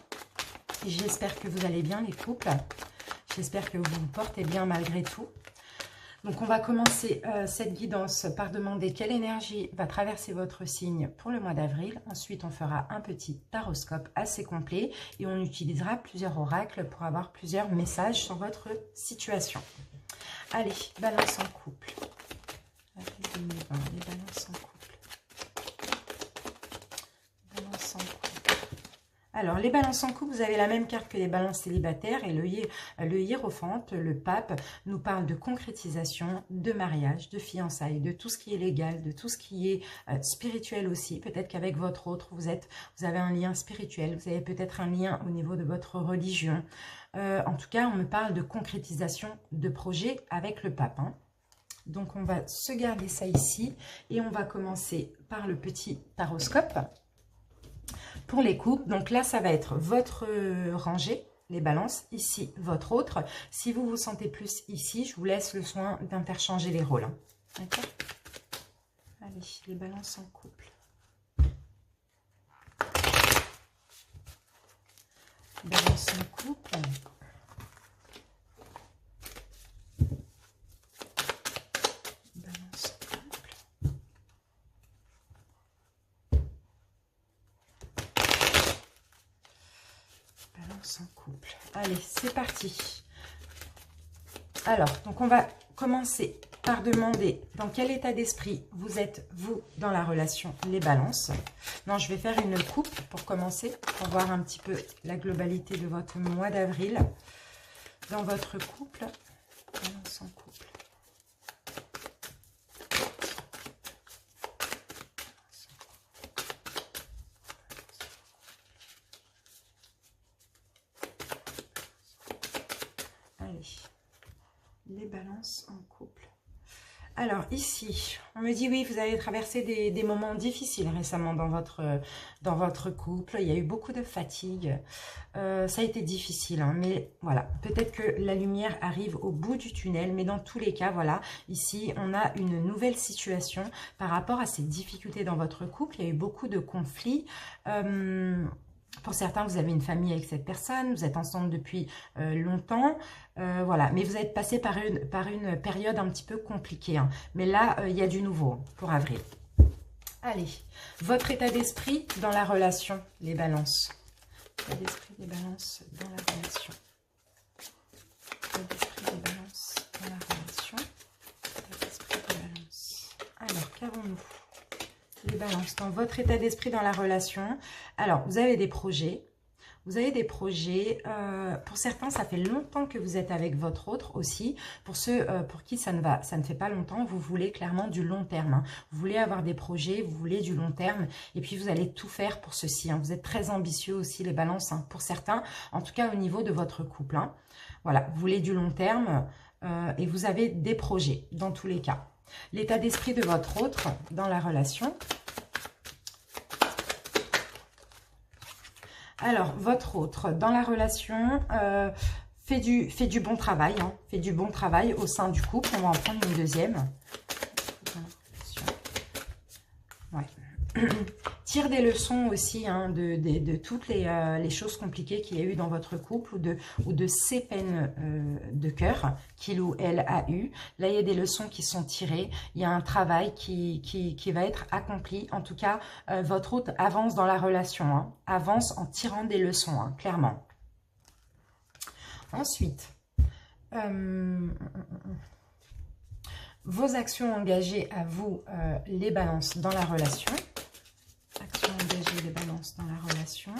Speaker 1: J'espère que vous allez bien les couples, j'espère que vous vous portez bien malgré tout. Donc, on va commencer cette guidance par demander quelle énergie va traverser votre signe pour le mois d'avril. Ensuite, on fera un petit taroscope assez complet et on utilisera plusieurs oracles pour avoir plusieurs messages sur votre situation. Allez, balance en couple. Avril 2020, les balances en couple. Balance en couple. Alors, les balances en couple, vous avez la même carte que les balances célibataires et le hiérophante, le pape, nous parle de concrétisation, de mariage, de fiançailles, de tout ce qui est légal, de tout ce qui est spirituel aussi. Peut-être qu'avec votre autre, vous avez un lien spirituel, vous avez peut-être un lien au niveau de votre religion. En tout cas, on me parle de concrétisation de projets avec le pape, hein. Donc, on va se garder ça ici et on va commencer par le petit taroscope. Pour les couples, donc là, ça va être votre rangée, les balances, ici, votre autre. Si vous vous sentez plus ici, je vous laisse le soin d'interchanger les rôles. D'accord? Allez, les balances en couple. Balance en couple. Balance en couple. Balance en couple. Allez, c'est parti. Alors, donc on va commencer par demander dans quel état d'esprit vous êtes, vous, dans la relation, les balances. Non, je vais faire une coupe pour commencer, pour voir un petit peu la globalité de votre mois d'avril. Dans votre couple, balance en couple. Allez, les balances en couple. Alors ici, on me dit oui, vous avez traversé des moments difficiles récemment dans votre couple. Il y a eu beaucoup de fatigue. Ça a été difficile, hein, mais voilà. Peut-être que la lumière arrive au bout du tunnel, mais dans tous les cas, voilà. Ici, on a une nouvelle situation par rapport à ces difficultés dans votre couple. Il y a eu beaucoup de conflits. Pour certains, vous avez une famille avec cette personne, vous êtes ensemble depuis longtemps, voilà. Mais vous êtes passé par une période un petit peu compliquée, hein. Mais là, il y a du nouveau pour avril. Allez, votre état d'esprit dans la relation, les balances. État d'esprit des balances dans la relation. État d'esprit des balances dans la relation. État d'esprit des balances. Alors, qu'avons-nous ? Les balances, dans votre état d'esprit dans la relation. Alors, vous avez des projets. Vous avez des projets. Pour certains, ça fait longtemps que vous êtes avec votre autre aussi. Pour ceux pour qui ça ne fait pas longtemps, vous voulez clairement du long terme, hein. Vous voulez avoir des projets, vous voulez du long terme. Et puis, vous allez tout faire pour ceci, hein. Vous êtes très ambitieux aussi, les balances, hein, pour certains. En tout cas, au niveau de votre couple, hein. Voilà, vous voulez du long terme et vous avez des projets dans tous les cas. L'état d'esprit de votre autre dans la relation. Alors, votre autre dans la relation fait du bon travail, hein, fait du bon travail au sein du couple. On va en prendre une deuxième. Ouais. Tire des leçons aussi, hein, de toutes les choses compliquées qu'il y a eu dans votre couple ou de ces peines de cœur qu'il ou elle a eu. Là, il y a des leçons qui sont tirées. Il y a un travail qui va être accompli. En tout cas, votre hôte avance dans la relation, hein, avance en tirant des leçons, hein, clairement. Ensuite, vos actions engagées à vous, les balances dans la relation. Action engagée des balances dans la relation.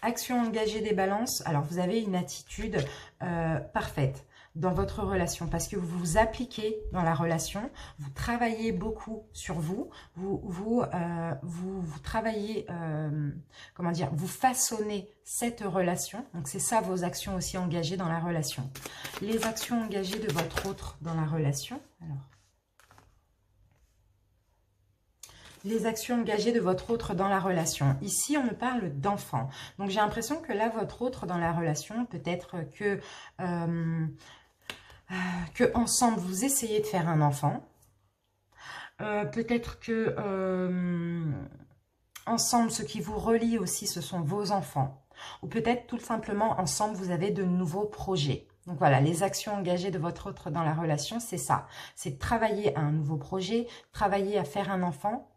Speaker 1: Action engagée des balances. Alors, vous avez une attitude parfaite dans votre relation parce que vous vous appliquez dans la relation. Vous travaillez beaucoup sur vous. Vous travaillez, comment dire, vous façonnez cette relation. Donc, c'est ça vos actions aussi engagées dans la relation. Les actions engagées de votre autre dans la relation. Alors, les actions engagées de votre autre dans la relation. Ici, on me parle d'enfant. Donc, j'ai l'impression que là, votre autre dans la relation, peut-être que ensemble, vous essayez de faire un enfant. Peut-être que ensemble, ce qui vous relie aussi, ce sont vos enfants. Ou peut-être tout simplement, ensemble, vous avez de nouveaux projets. Donc voilà, les actions engagées de votre autre dans la relation, c'est ça. C'est de travailler à un nouveau projet, travailler à faire un enfant.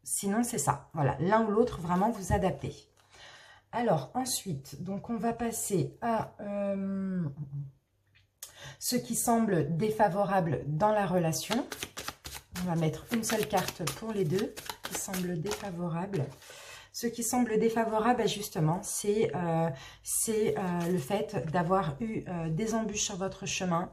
Speaker 1: Sinon, c'est ça. Voilà, l'un ou l'autre, vraiment vous adaptez. Alors, ensuite, donc on va passer à ce qui semble défavorable dans la relation. On va mettre une seule carte pour les deux qui semblent défavorables. Ce qui semble défavorable, justement, c'est le fait d'avoir eu des embûches sur votre chemin.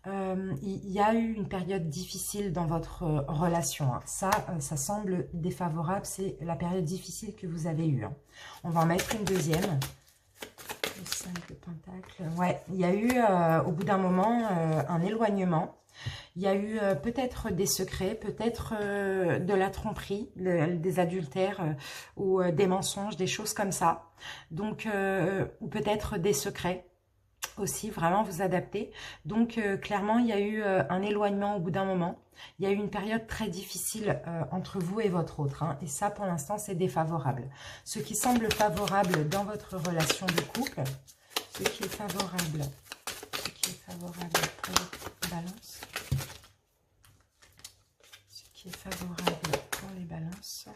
Speaker 1: Il y a eu une période difficile dans votre relation. Hein. Ça semble défavorable. C'est la période difficile que vous avez eue. Hein. On va en mettre une deuxième. Le 5 de Pentacle. Ouais, il y a eu, au bout d'un moment, un éloignement. Il y a eu peut-être des secrets, peut-être de la tromperie, des adultères ou des mensonges, des choses comme ça. Donc, ou peut-être des secrets aussi, vraiment vous adapter. Donc, clairement, il y a eu un éloignement au bout d'un moment. Il y a eu une période très difficile entre vous et votre autre. Hein, et ça, pour l'instant, c'est défavorable. Ce qui semble favorable dans votre relation de couple, ce qui est favorable pour les balances. Est favorable pour les balances.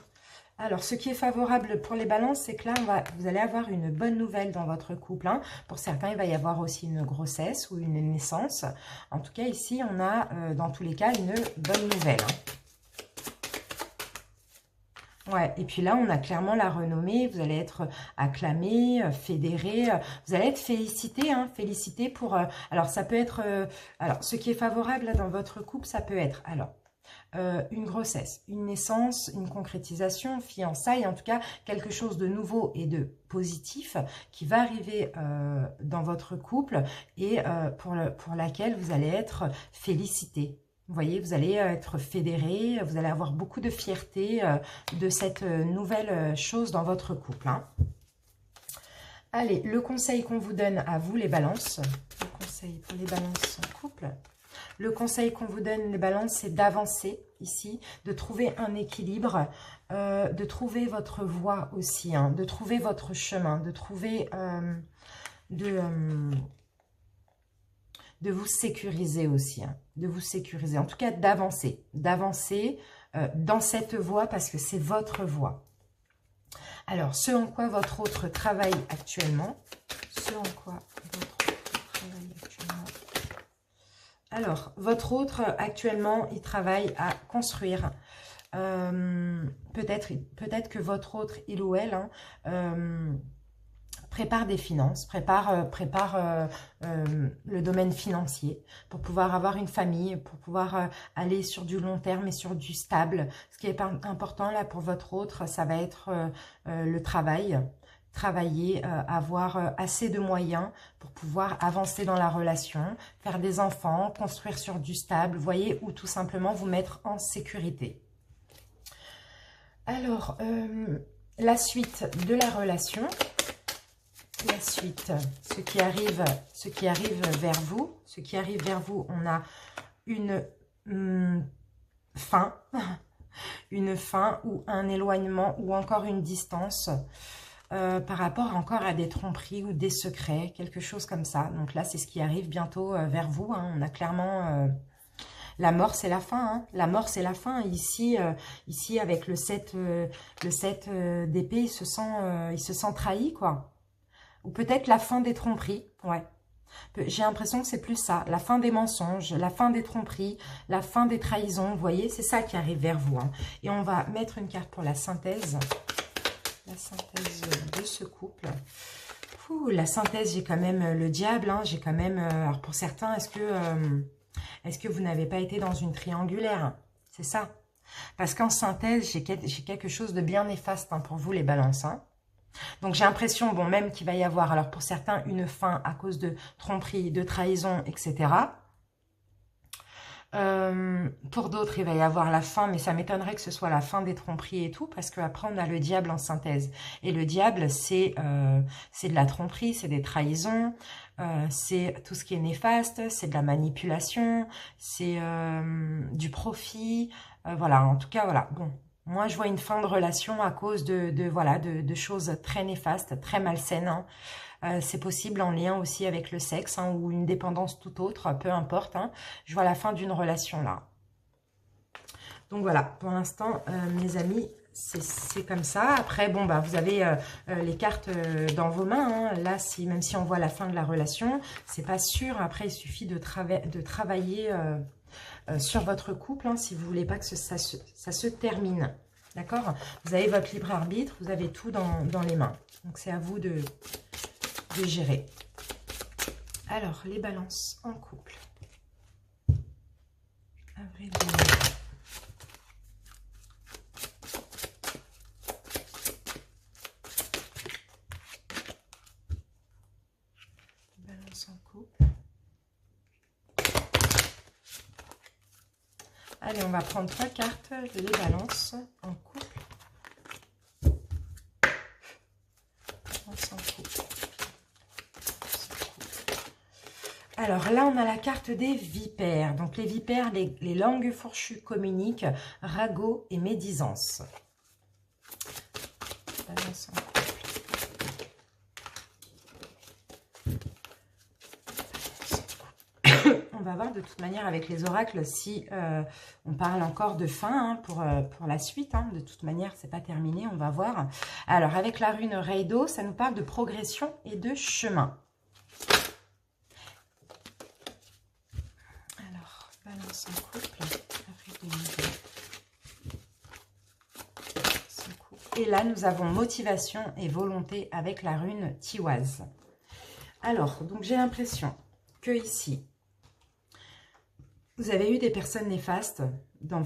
Speaker 1: Alors, ce qui est favorable pour les balances, c'est que là, vous allez avoir une bonne nouvelle dans votre couple. Hein. Pour certains, il va y avoir aussi une grossesse ou une naissance. En tout cas, ici, on a, dans tous les cas, une bonne nouvelle. Hein. Ouais, et puis là, on a clairement la renommée. Vous allez être acclamé, fédéré. Vous allez être félicité, hein, félicité pour... alors, ça peut être... alors, ce qui est favorable là, dans votre couple, ça peut être... alors, une grossesse, une naissance, une concrétisation, fiançailles, en tout cas quelque chose de nouveau et de positif qui va arriver dans votre couple et pour laquelle vous allez être félicité. Vous voyez, vous allez être fédéré, vous allez avoir beaucoup de fierté de cette nouvelle chose dans votre couple. Hein. Allez, le conseil qu'on vous donne à vous les balances, le conseil pour les balances en couple. Le conseil qu'on vous donne, les balances, c'est d'avancer ici, de trouver un équilibre, de trouver votre voie aussi, hein, de trouver votre chemin, de trouver, de vous sécuriser aussi, hein, de vous sécuriser, en tout cas d'avancer dans cette voie parce que c'est votre voie. Alors, ce en quoi votre autre travaille actuellement, Alors, votre autre, actuellement, il travaille à construire. Peut-être que votre autre, il ou elle, hein, prépare des finances, prépare le domaine financier pour pouvoir avoir une famille, pour pouvoir aller sur du long terme et sur du stable. Ce qui est important là pour votre autre, ça va être le travail. Travailler, avoir assez de moyens pour pouvoir avancer dans la relation, faire des enfants, construire sur du stable, vous voyez, ou tout simplement vous mettre en sécurité. Alors, la suite de la relation, la suite, ce qui arrive vers vous, on a une fin, ou un éloignement ou encore une distance. Par rapport encore à des tromperies ou des secrets, quelque chose comme ça. Donc là, c'est ce qui arrive bientôt vers vous. Hein. On a clairement la mort, c'est la fin. Hein. La mort, c'est la fin. Ici, avec le 7 d'épée, il se sent trahi, quoi. Ou peut-être la fin des tromperies, ouais. J'ai l'impression que c'est plus ça, la fin des mensonges, la fin des tromperies, la fin des trahisons, vous voyez, c'est ça qui arrive vers vous. Hein. Et on va mettre une carte pour la synthèse. La synthèse de ce couple. La synthèse, j'ai quand même le diable. Hein, j'ai quand même... alors pour certains, est-ce que vous n'avez pas été dans une triangulaire? C'est ça. Parce qu'en synthèse, j'ai quelque chose de bien néfaste hein, pour vous les balances. Hein. Donc j'ai l'impression, bon, même qu'il va y avoir, alors pour certains, une fin à cause de tromperie, de trahison, etc. Pour d'autres, il va y avoir la fin, mais ça m'étonnerait que ce soit la fin des tromperies et tout, parce qu'après, on a le diable en synthèse. Et le diable, c'est de la tromperie, c'est des trahisons, c'est tout ce qui est néfaste, c'est de la manipulation, c'est du profit. Voilà, en tout cas, voilà. Bon, Moi, je vois une fin de relation à cause voilà, de choses très néfastes, très malsaines. Hein. C'est possible en lien aussi avec le sexe hein, ou une dépendance tout autre, peu importe. Hein. Je vois la fin d'une relation là. Donc voilà, pour l'instant, mes amis, c'est comme ça. Après, bon, bah, vous avez les cartes dans vos mains. Hein. Là, même si on voit la fin de la relation, c'est pas sûr. Après, il suffit de travailler sur votre couple hein, si vous voulez pas que ça se termine. D'accord? Vous avez votre libre arbitre, vous avez tout dans les mains. Donc, c'est à vous de gérer. Alors, les balances en couple. Avril 2020. Balance en couple. Allez, on va prendre 3 cartes, les balances en couple. Balance en couple. Alors là, on a la carte des vipères. Donc les vipères, les langues fourchues communiquent, ragots et médisance. Balance en couple. On va voir de toute manière avec les oracles si on parle encore de fin hein, pour la suite. Hein. De toute manière, c'est pas terminé, on va voir. Alors, avec la rune Reido, ça nous parle de progression et de chemin. Alors, balance en couple. Et là, nous avons motivation et volonté avec la rune Tiwaz. Alors, donc j'ai l'impression que ici, vous avez eu des personnes néfastes dans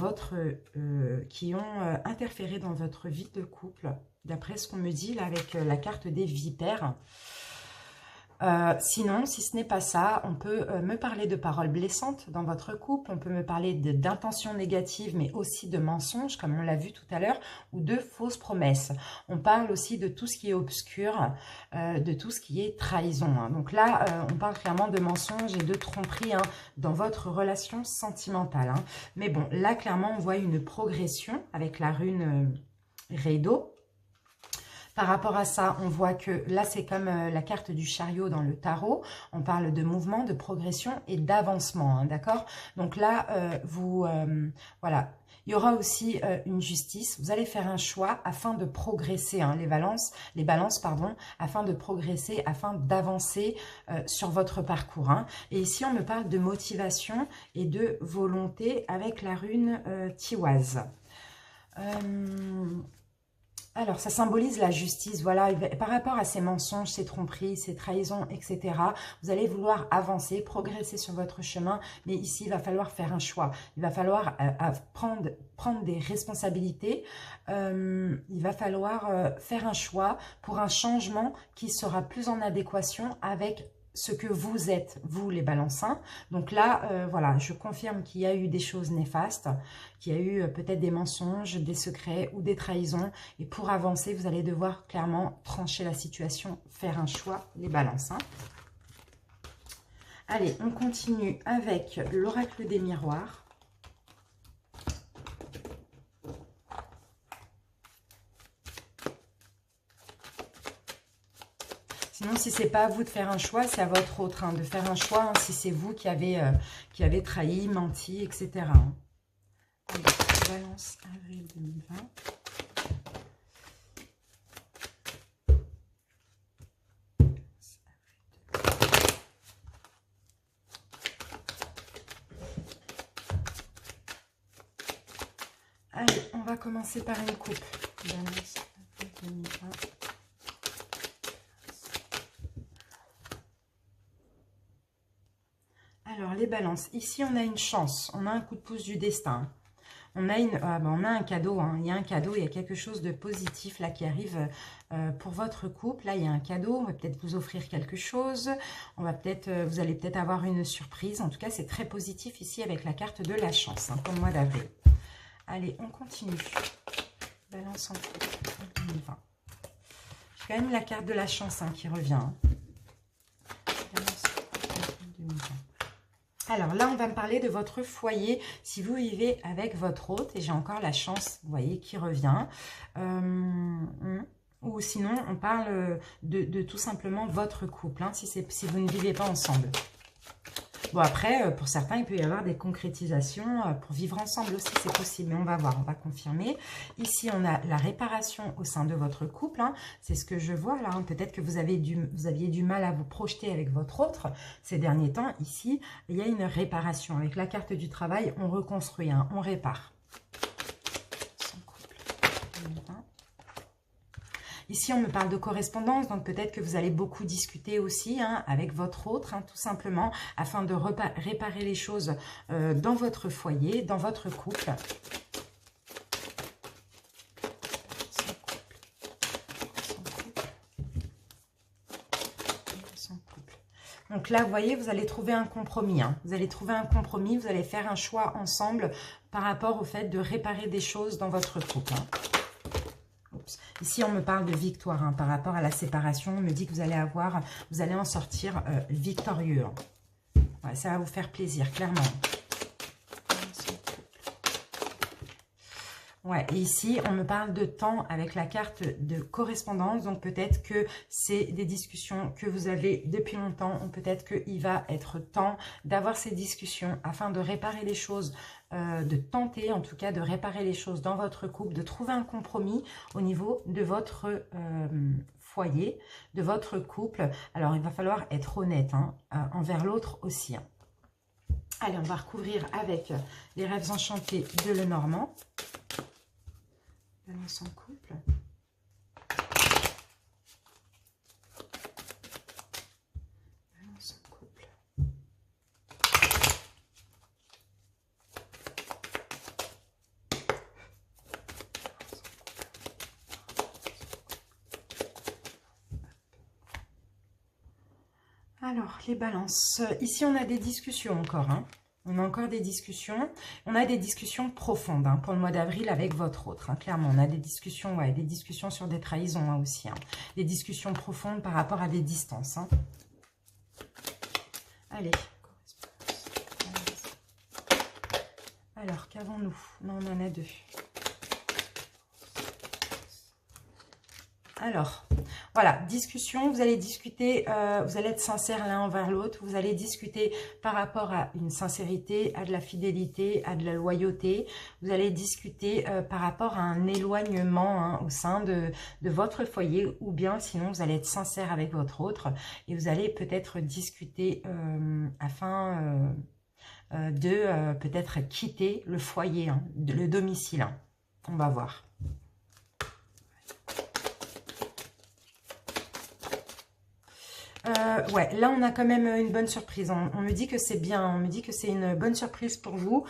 Speaker 1: qui ont interféré dans votre vie de couple, d'après ce qu'on me dit là avec la carte des vipères. Sinon, si ce n'est pas ça, on peut me parler de paroles blessantes dans votre couple, on peut me parler d'intentions négatives, mais aussi de mensonges, comme on l'a vu tout à l'heure, ou de fausses promesses. On parle aussi de tout ce qui est obscur, de tout ce qui est trahison. Hein. Donc là, on parle clairement de mensonges et de tromperies hein, dans votre relation sentimentale. Hein. Mais bon, là, clairement, on voit une progression avec la rune Reido. Par rapport à ça, on voit que là, c'est comme la carte du chariot dans le tarot. On parle de mouvement, de progression et d'avancement, hein, d'accord? Donc là, voilà, il y aura aussi une justice. Vous allez faire un choix afin de progresser, hein, les balances, pardon, afin de progresser, afin d'avancer sur votre parcours. Hein. Et ici, on me parle de motivation et de volonté avec la rune Tiwaz. Alors, ça symbolise la justice, voilà, par rapport à ces mensonges, ces tromperies, ces trahisons, etc. Vous allez vouloir avancer, progresser sur votre chemin, mais ici, il va falloir faire un choix. Il va falloir prendre des responsabilités. Il va falloir faire un choix pour un changement qui sera plus en adéquation avec ce que vous êtes, vous les balancins. Donc là, voilà, je confirme qu'il y a eu des choses néfastes, qu'il y a eu peut-être des mensonges, des secrets ou des trahisons. Et pour avancer, vous allez devoir clairement trancher la situation, faire un choix, les balancins. Allez, on continue avec l'oracle des miroirs. Sinon, si ce n'est pas à vous de faire un choix, c'est à votre autre hein, de faire un choix, hein, si c'est vous qui avez trahi, menti, etc. Hein. Allez, balance avril 2020. Allez, on va commencer par une coupe. Balance avril 2020. Alors, les balances. Ici, on a une chance. On a un coup de pouce du destin. On a un cadeau. Hein. Il y a un cadeau. Il y a quelque chose de positif là qui arrive pour votre couple. Là, il y a un cadeau. On va peut-être vous offrir quelque chose. Vous allez peut-être avoir une surprise. En tout cas, c'est très positif ici avec la carte de la chance hein, pour le mois d'avril. Allez, on continue. Balance en couple 2020. J'ai quand même la carte de la chance hein, qui revient. Balance en couple 2020. Alors là, on va me parler de votre foyer, si vous vivez avec votre hôte, et j'ai encore la chance, vous voyez, qui revient. Ou sinon, on parle de tout simplement votre couple, hein, si vous ne vivez pas ensemble. Bon, après, pour certains, il peut y avoir des concrétisations pour vivre ensemble aussi, c'est possible. Mais on va voir, on va confirmer. Ici, on a la réparation au sein de votre couple. Hein. C'est ce que je vois là. Hein. Peut-être que vous aviez du mal à vous projeter avec votre autre ces derniers temps. Ici, il y a une réparation. Avec la carte du travail, on reconstruit, hein, on répare. Son couple. Ici, on me parle de correspondance, donc peut-être que vous allez beaucoup discuter aussi hein, avec votre autre, hein, tout simplement, afin de réparer les choses dans votre foyer, dans votre couple. Son couple. Donc là, vous voyez, vous allez trouver un compromis. Hein. Vous allez trouver un compromis, vous allez faire un choix ensemble par rapport au fait de réparer des choses dans votre couple. Hein. Ici, on me parle de victoire hein, par rapport à la séparation. On me dit que vous allez en sortir victorieux. Ouais, ça va vous faire plaisir, clairement. Ouais, et ici, on me parle de temps avec la carte de correspondance. Donc, peut-être que c'est des discussions que vous avez depuis longtemps. Ou peut-être qu'il va être temps d'avoir ces discussions afin de réparer les choses, de tenter en tout cas de réparer les choses dans votre couple, de trouver un compromis au niveau de votre foyer, de votre couple. Alors, il va falloir être honnête hein, envers l'autre aussi. Hein. Allez, on va recouvrir avec les rêves enchantés de Lenormand. Balance en couple. Balance en couple. Alors, les balances. Ici, on a des discussions encore, hein. On a encore des discussions. On a des discussions profondes hein, pour le mois d'avril avec votre autre. Hein, clairement, on a des discussions, ouais, des discussions sur des trahisons hein, aussi. Hein. Des discussions profondes par rapport à des distances. Hein. Allez. Alors, qu'avons-nous? Non, on en a deux. Alors, voilà, discussion, vous allez discuter, vous allez être sincère l'un envers l'autre, vous allez discuter par rapport à une sincérité, à de la fidélité, à de la loyauté, vous allez discuter par rapport à un éloignement hein, au sein de votre foyer, ou bien sinon vous allez être sincère avec votre autre et vous allez peut-être discuter afin de peut-être quitter le foyer, hein, le domicile, hein. On va voir. Ouais, là on a quand même une bonne surprise. On me dit que c'est bien, on me dit que c'est une bonne surprise pour vous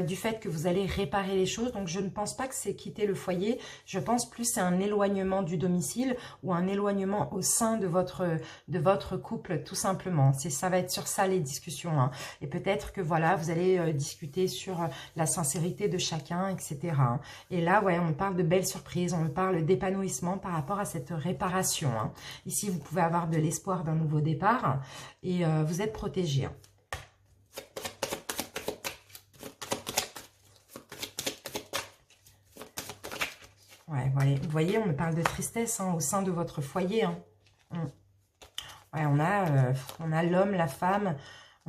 Speaker 1: du fait que vous allez réparer les choses. Donc je ne pense pas que c'est quitter le foyer, je pense plus c'est un éloignement du domicile ou un éloignement au sein de votre couple tout simplement. Ça va être sur ça les discussions. Hein. Et peut-être que voilà, vous allez discuter sur la sincérité de chacun, etc. Hein. Et là, ouais, on me parle de belles surprises, on me parle d'épanouissement par rapport à cette réparation. Hein. Ici, vous pouvez avoir de l'espoir d'un nouveau départ et vous êtes protégé. Hein. Ouais, voilà. Vous voyez, on me parle de tristesse hein, au sein de votre foyer. Hein. Ouais, on a l'homme, la femme.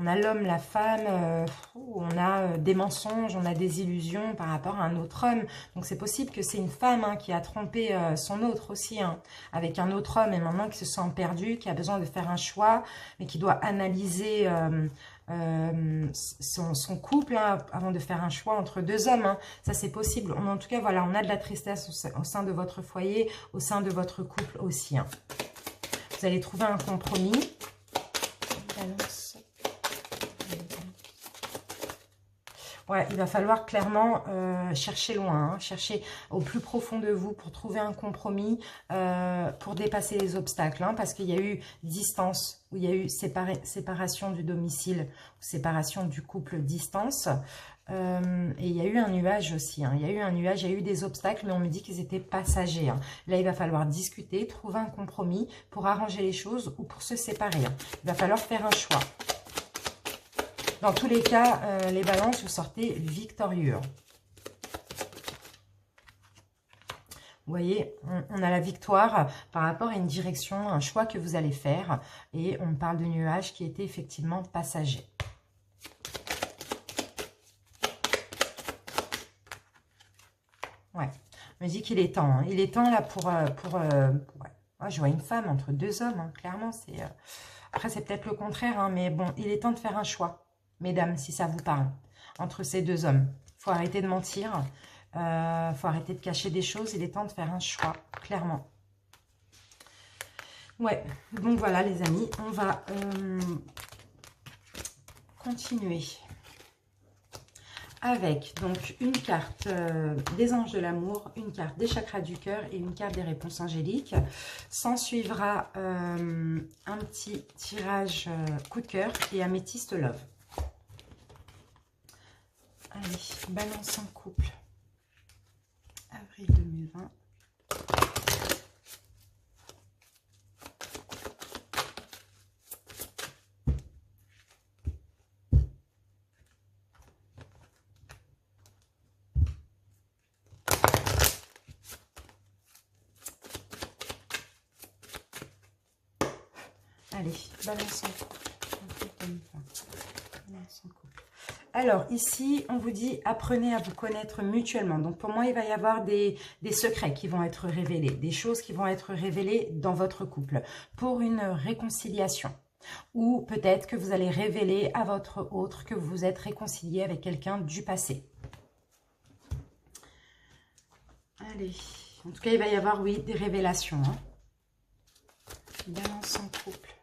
Speaker 1: On a l'homme, la femme, on a des mensonges, on a des illusions par rapport à un autre homme. Donc c'est possible que c'est une femme hein, qui a trompé son autre aussi, hein, avec un autre homme et maintenant qui se sent perdue, qui a besoin de faire un choix, mais qui doit analyser son couple hein, avant de faire un choix entre deux hommes. Hein. Ça c'est possible. En tout cas, voilà, on a de la tristesse au sein de votre foyer, au sein de votre couple aussi. Hein. Vous allez trouver un compromis. Balance. Ouais, il va falloir clairement chercher loin, hein, chercher au plus profond de vous pour trouver un compromis, pour dépasser les obstacles. Hein, parce qu'il y a eu distance, où il y a eu séparation du domicile, séparation du couple, distance. Et il y a eu un nuage aussi. Hein, il y a eu un nuage, il y a eu des obstacles, mais on me dit qu'ils étaient passagers. Hein. Là, il va falloir discuter, trouver un compromis pour arranger les choses ou pour se séparer. Hein. Il va falloir faire un choix. Dans tous les cas, les balances, vous sortez victorieux. Vous voyez, on a la victoire par rapport à une direction, un choix que vous allez faire. Et on parle de nuages qui étaient effectivement passagers. Ouais, on me dit qu'il est temps. Hein. Il est temps là pour ouais. Oh, je vois une femme entre deux hommes, hein, clairement. Après, c'est peut-être le contraire, hein, mais bon, il est temps de faire un choix, mesdames, si ça vous parle, entre ces deux hommes. Il faut arrêter de mentir, il faut arrêter de cacher des choses. Il est temps de faire un choix, clairement. Ouais, donc voilà les amis, on va continuer avec donc une carte des anges de l'amour, une carte des chakras du cœur et une carte des réponses angéliques. S'en suivra un petit tirage coup de cœur et améthyste love. Allez, balance en couple. Avril 2020. Allez, balance en couple. Balance en couple. Alors, ici, on vous dit, apprenez à vous connaître mutuellement. Donc, pour moi, il va y avoir des secrets qui vont être révélés, des choses qui vont être révélées dans votre couple pour une réconciliation. Ou peut-être que vous allez révéler à votre autre que vous vous êtes réconcilié avec quelqu'un du passé. Allez, en tout cas, il va y avoir, oui, des révélations. Hein. Balance en couple.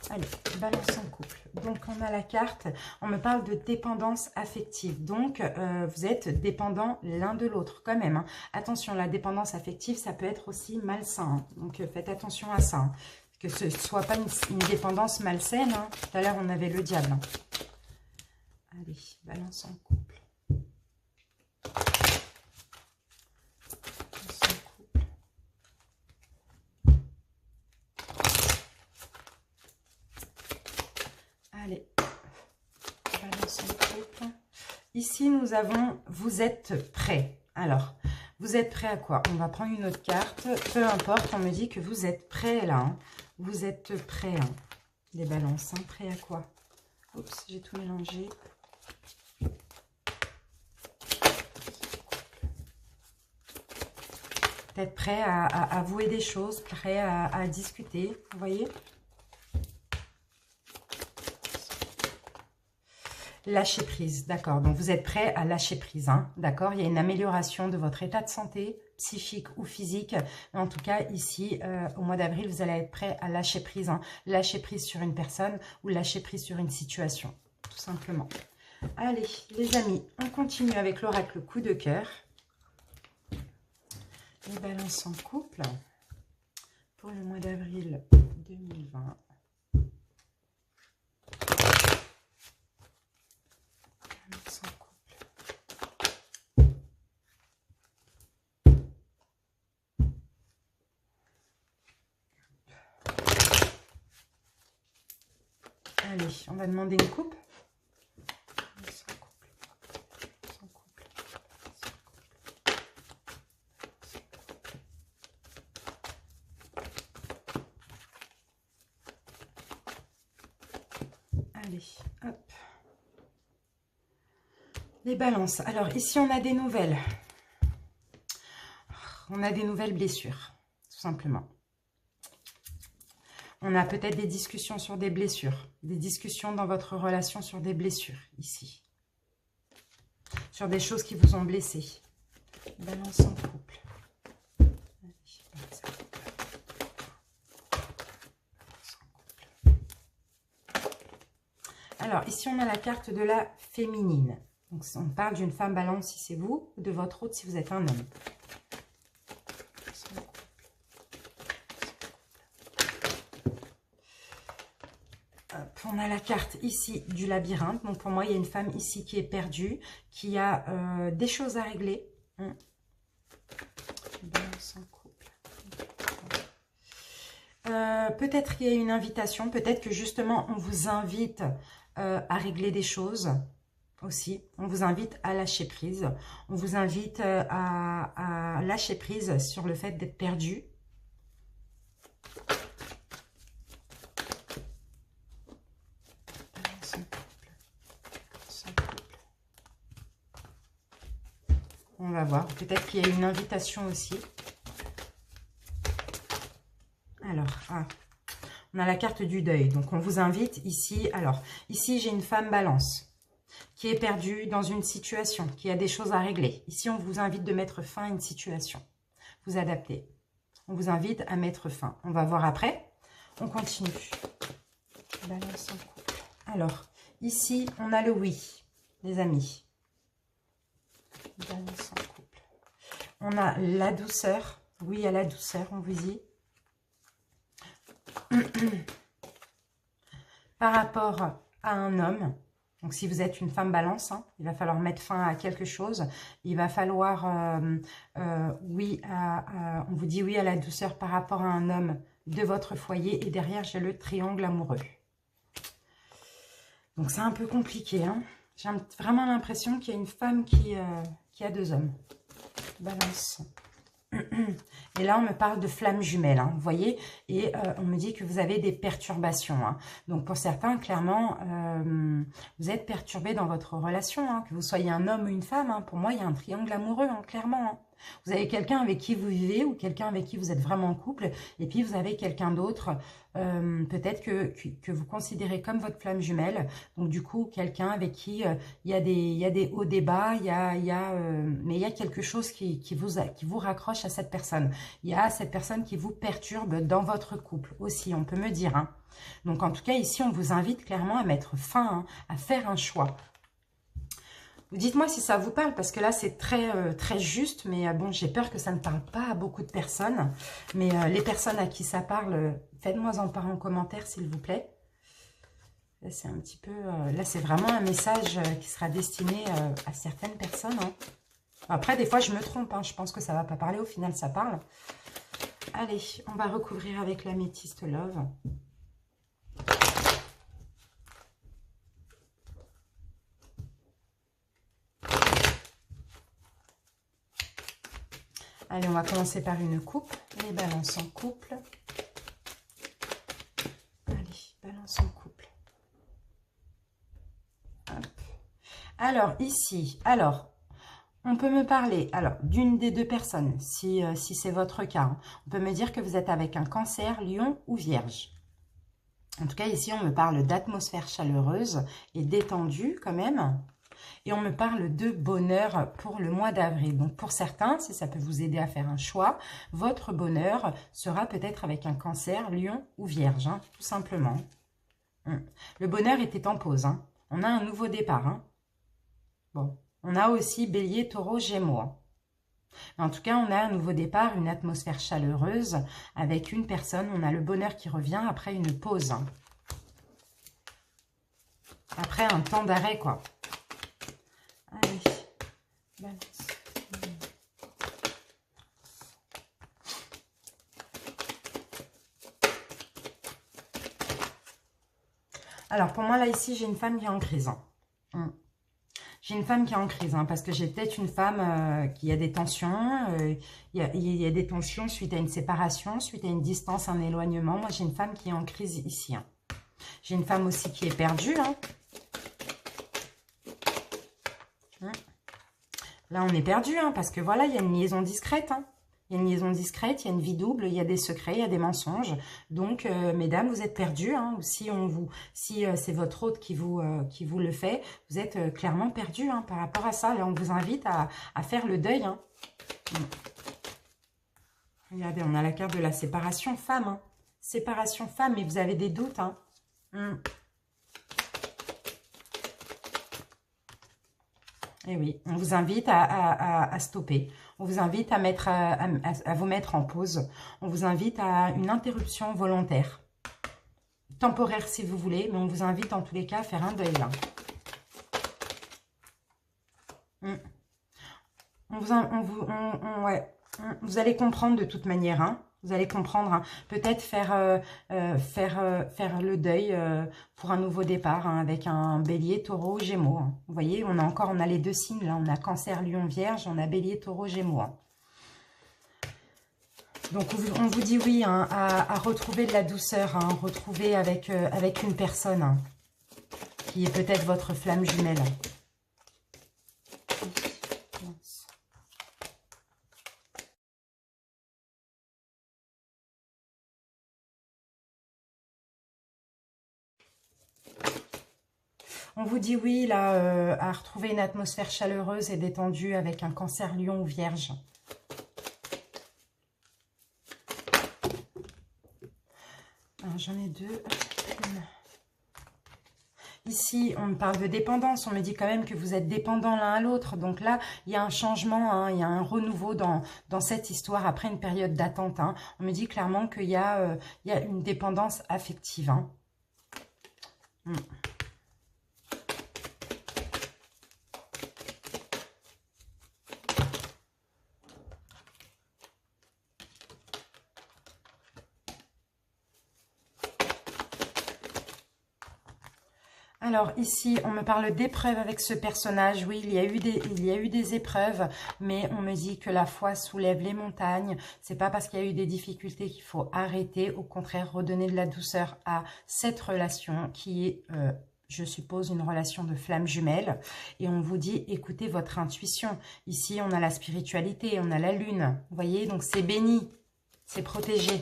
Speaker 1: Allez, balance en couple. Donc, on a la carte, on me parle de dépendance affective. Donc, vous êtes dépendants l'un de l'autre quand même. Hein. Attention, la dépendance affective, ça peut être aussi malsain. Hein. Donc, faites attention à ça. Hein. Que ce ne soit pas une dépendance malsaine. Hein. Tout à l'heure, on avait le diable. Hein. Allez, balance en couple. Allez, balance en couple. Ici, nous avons « Vous êtes prêts ». Alors, vous êtes prêts à quoi? On va prendre une autre carte. Peu importe, on me dit que vous êtes prêts là. Hein. Vous êtes prêts. Hein. Les balances, hein. Prêts à quoi? Oups, j'ai tout mélangé. Peut-être prêts à avouer des choses, prêts à discuter, vous voyez? Lâcher prise, d'accord. Donc, vous êtes prêt à lâcher prise, hein, d'accord. Il y a une amélioration de votre état de santé, psychique ou physique. Mais en tout cas, ici, au mois d'avril, vous allez être prêt à lâcher prise. Hein. Lâcher prise sur une personne ou lâcher prise sur une situation, tout simplement. Allez, les amis, on continue avec l'oracle coup de cœur. Les balances en couple pour le mois d'avril 2020. Allez, on va demander une coupe. Allez, hop. Les balances. Alors, ici, on a des nouvelles. On a des nouvelles blessures, tout simplement. On a peut-être des discussions sur des blessures. Des discussions dans votre relation sur des blessures, ici. Sur des choses qui vous ont blessé. Balance en couple. Alors, ici, on a la carte de la féminine. Donc, on parle d'une femme balance si c'est vous, ou de votre autre si vous êtes un homme. On a la carte ici du labyrinthe. Donc, pour moi, il y a une femme ici qui est perdue, qui a des choses à régler. Balance en couple. Peut-être qu'il y a une invitation. Peut-être que, justement, on vous invite à régler des choses aussi. On vous invite à lâcher prise. On vous invite à lâcher prise sur le fait d'être perdu. On va voir. Peut-être qu'il y a une invitation aussi. Alors, on a la carte du deuil. Donc, on vous invite ici. Alors, ici, j'ai une femme balance qui est perdue dans une situation, qui a des choses à régler. Ici, on vous invite de mettre fin à une situation. Vous adaptez. On vous invite à mettre fin. On va voir après. On continue. Balance en couple. Alors, ici, on a le oui, les amis. Balance en couple. On a la douceur. Oui, à la douceur, on vous dit. Par rapport à un homme. Donc, si vous êtes une femme balance, hein, il va falloir mettre fin à quelque chose. Il va falloir, oui, on vous dit oui à la douceur par rapport à un homme de votre foyer. Et derrière, j'ai le triangle amoureux. Donc, c'est un peu compliqué. Hein. J'ai vraiment l'impression qu'il y a une femme qui a deux hommes. Balance. Et là, on me parle de flammes jumelles, hein, vous voyez, et on me dit que vous avez des perturbations. Hein. Donc, pour certains, clairement, vous êtes perturbé dans votre relation, hein, que vous soyez un homme ou une femme. Hein. Pour moi, il y a un triangle amoureux, hein, clairement. Hein. Vous avez quelqu'un avec qui vous vivez ou quelqu'un avec qui vous êtes vraiment en couple, et puis vous avez quelqu'un d'autre, peut-être que vous considérez comme votre flamme jumelle. Donc, du coup, quelqu'un avec qui il y a des hauts, des bas, mais il y a quelque chose qui vous raccroche à cette personne. Il y a cette personne qui vous perturbe dans votre couple aussi, on peut me dire. Hein. Donc, en tout cas, ici, on vous invite clairement à mettre fin, hein, à faire un choix. Vous dites-moi si ça vous parle, parce que là, c'est très juste, mais bon, j'ai peur que ça ne parle pas à beaucoup de personnes. Mais les personnes à qui ça parle, faites-moi en part en commentaire, s'il vous plaît. Là, c'est un petit peu... là, c'est vraiment un message qui sera destiné à certaines personnes. Hein. Après, des fois, je me trompe. Hein. Je pense que ça ne va pas parler. Au final, ça parle. Allez, on va recouvrir avec l'améthyste Love. Allez, on va commencer par une coupe. Les balances en couple. Allez, balance en couple. Hop. Alors, ici, on peut me parler d'une des deux personnes, si c'est votre cas. Hein. On peut me dire que vous êtes avec un cancer, lion ou vierge. En tout cas, ici, on me parle d'atmosphère chaleureuse et détendue quand même. Et on me parle de bonheur pour le mois d'avril. Donc, pour certains, si ça peut vous aider à faire un choix, votre bonheur sera peut-être avec un cancer, lion ou vierge, hein, tout simplement. Le bonheur était en pause. Hein. On a un nouveau départ. Hein. Bon, on a aussi bélier, taureau, gémeaux. Hein. En tout cas, on a un nouveau départ, une atmosphère chaleureuse avec une personne. On a le bonheur qui revient après une pause. Hein. Après un temps d'arrêt, quoi. Allez, balance. Alors, pour moi, là, ici, j'ai une femme qui est en crise. Hein. J'ai une femme qui est en crise, hein, parce que j'ai peut-être une femme qui a des tensions. Il y a des tensions suite à une séparation, suite à une distance, un éloignement. Moi, j'ai une femme qui est en crise ici. Hein. J'ai une femme aussi qui est perdue. Hein. Là, on est perdu, hein, parce que voilà, il y a une liaison discrète. Hein. Il y a une liaison discrète, il y a une vie double, il y a des secrets, il y a des mensonges. Donc, mesdames, vous êtes perdus. Hein, ou si c'est votre hôte qui vous le fait, vous êtes clairement perdus hein, par rapport à ça. Là, on vous invite à faire le deuil. Hein. Regardez, on a la carte de la séparation femme. Hein. Séparation femme, mais vous avez des doutes. Hein. Et oui, on vous invite à stopper. On vous invite à vous mettre en pause. On vous invite à une interruption volontaire. temporaire si vous voulez, mais on vous invite en tous les cas à faire un deuil là. Ouais. Vous allez comprendre de toute manière, hein. Vous allez comprendre, hein. Peut-être faire le deuil pour un nouveau départ, hein, avec un bélier, taureau, gémeaux, hein. Vous voyez, on a les deux signes là, on a cancer, lion, vierge, on a bélier, taureau, gémeaux, hein. Donc on vous dit oui, hein, à retrouver de la douceur, hein, retrouver avec une personne, hein, qui est peut-être votre flamme jumelle. On vous dit oui, là, à retrouver une atmosphère chaleureuse et détendue avec un cancer, lion ou vierge. J'en ai deux. Ici, on me parle de dépendance. On me dit quand même que vous êtes dépendants l'un à l'autre. Donc là, il y a un changement, hein, il y a un renouveau dans cette histoire après une période d'attente, hein. On me dit clairement qu'il y a une dépendance affective, hein. Alors ici, on me parle d'épreuves avec ce personnage. Oui, il y a eu des épreuves, mais on me dit que la foi soulève les montagnes. C'est pas parce qu'il y a eu des difficultés qu'il faut arrêter. Au contraire, redonner de la douceur à cette relation qui est, je suppose, une relation de flamme jumelle. Et on vous dit, écoutez votre intuition. Ici, on a la spiritualité, on a la lune. Vous voyez, donc c'est béni, c'est protégé.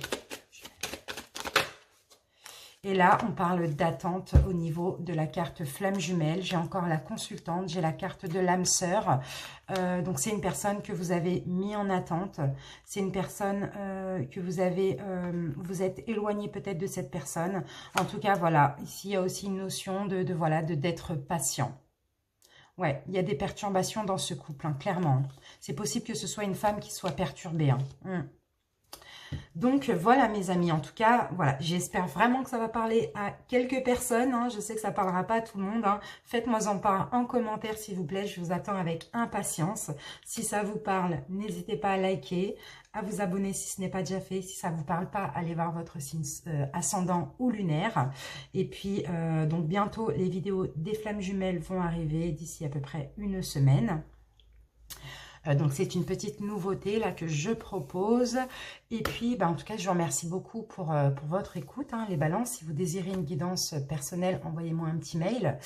Speaker 1: Et là, on parle d'attente au niveau de la carte flamme jumelle. J'ai encore la consultante, j'ai la carte de l'âme sœur. Donc, c'est une personne que vous avez mis en attente. C'est une personne que vous avez... vous êtes éloigné peut-être de cette personne. En tout cas, voilà. Ici, il y a aussi une notion d'être patient. Ouais, il y a des perturbations dans ce couple, hein, clairement. C'est possible que ce soit une femme qui soit perturbée, hein. Donc voilà mes amis, en tout cas, voilà, j'espère vraiment que ça va parler à quelques personnes, hein. Je sais que ça ne parlera pas à tout le monde, hein. Faites-moi en part en commentaire s'il vous plaît, je vous attends avec impatience. Si ça vous parle, n'hésitez pas à liker, à vous abonner si ce n'est pas déjà fait. Si ça ne vous parle pas, allez voir votre signe ascendant ou lunaire. Et puis, donc bientôt, les vidéos des flammes jumelles vont arriver d'ici à peu près une semaine. Donc, c'est une petite nouveauté là que je propose. Et puis, en tout cas, je vous remercie beaucoup pour votre écoute, hein, les balances. Si vous désirez une guidance personnelle, envoyez-moi un petit mail.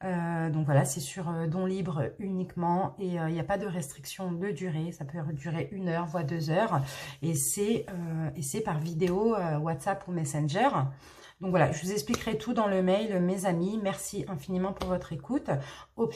Speaker 1: Donc, voilà, c'est sur don libre uniquement. Et il n'y a pas de restriction de durée. Ça peut durer 1 heure, voire 2 heures. Et c'est par vidéo, WhatsApp ou Messenger. Donc, voilà, je vous expliquerai tout dans le mail, mes amis. Merci infiniment pour votre écoute. Au plaisir.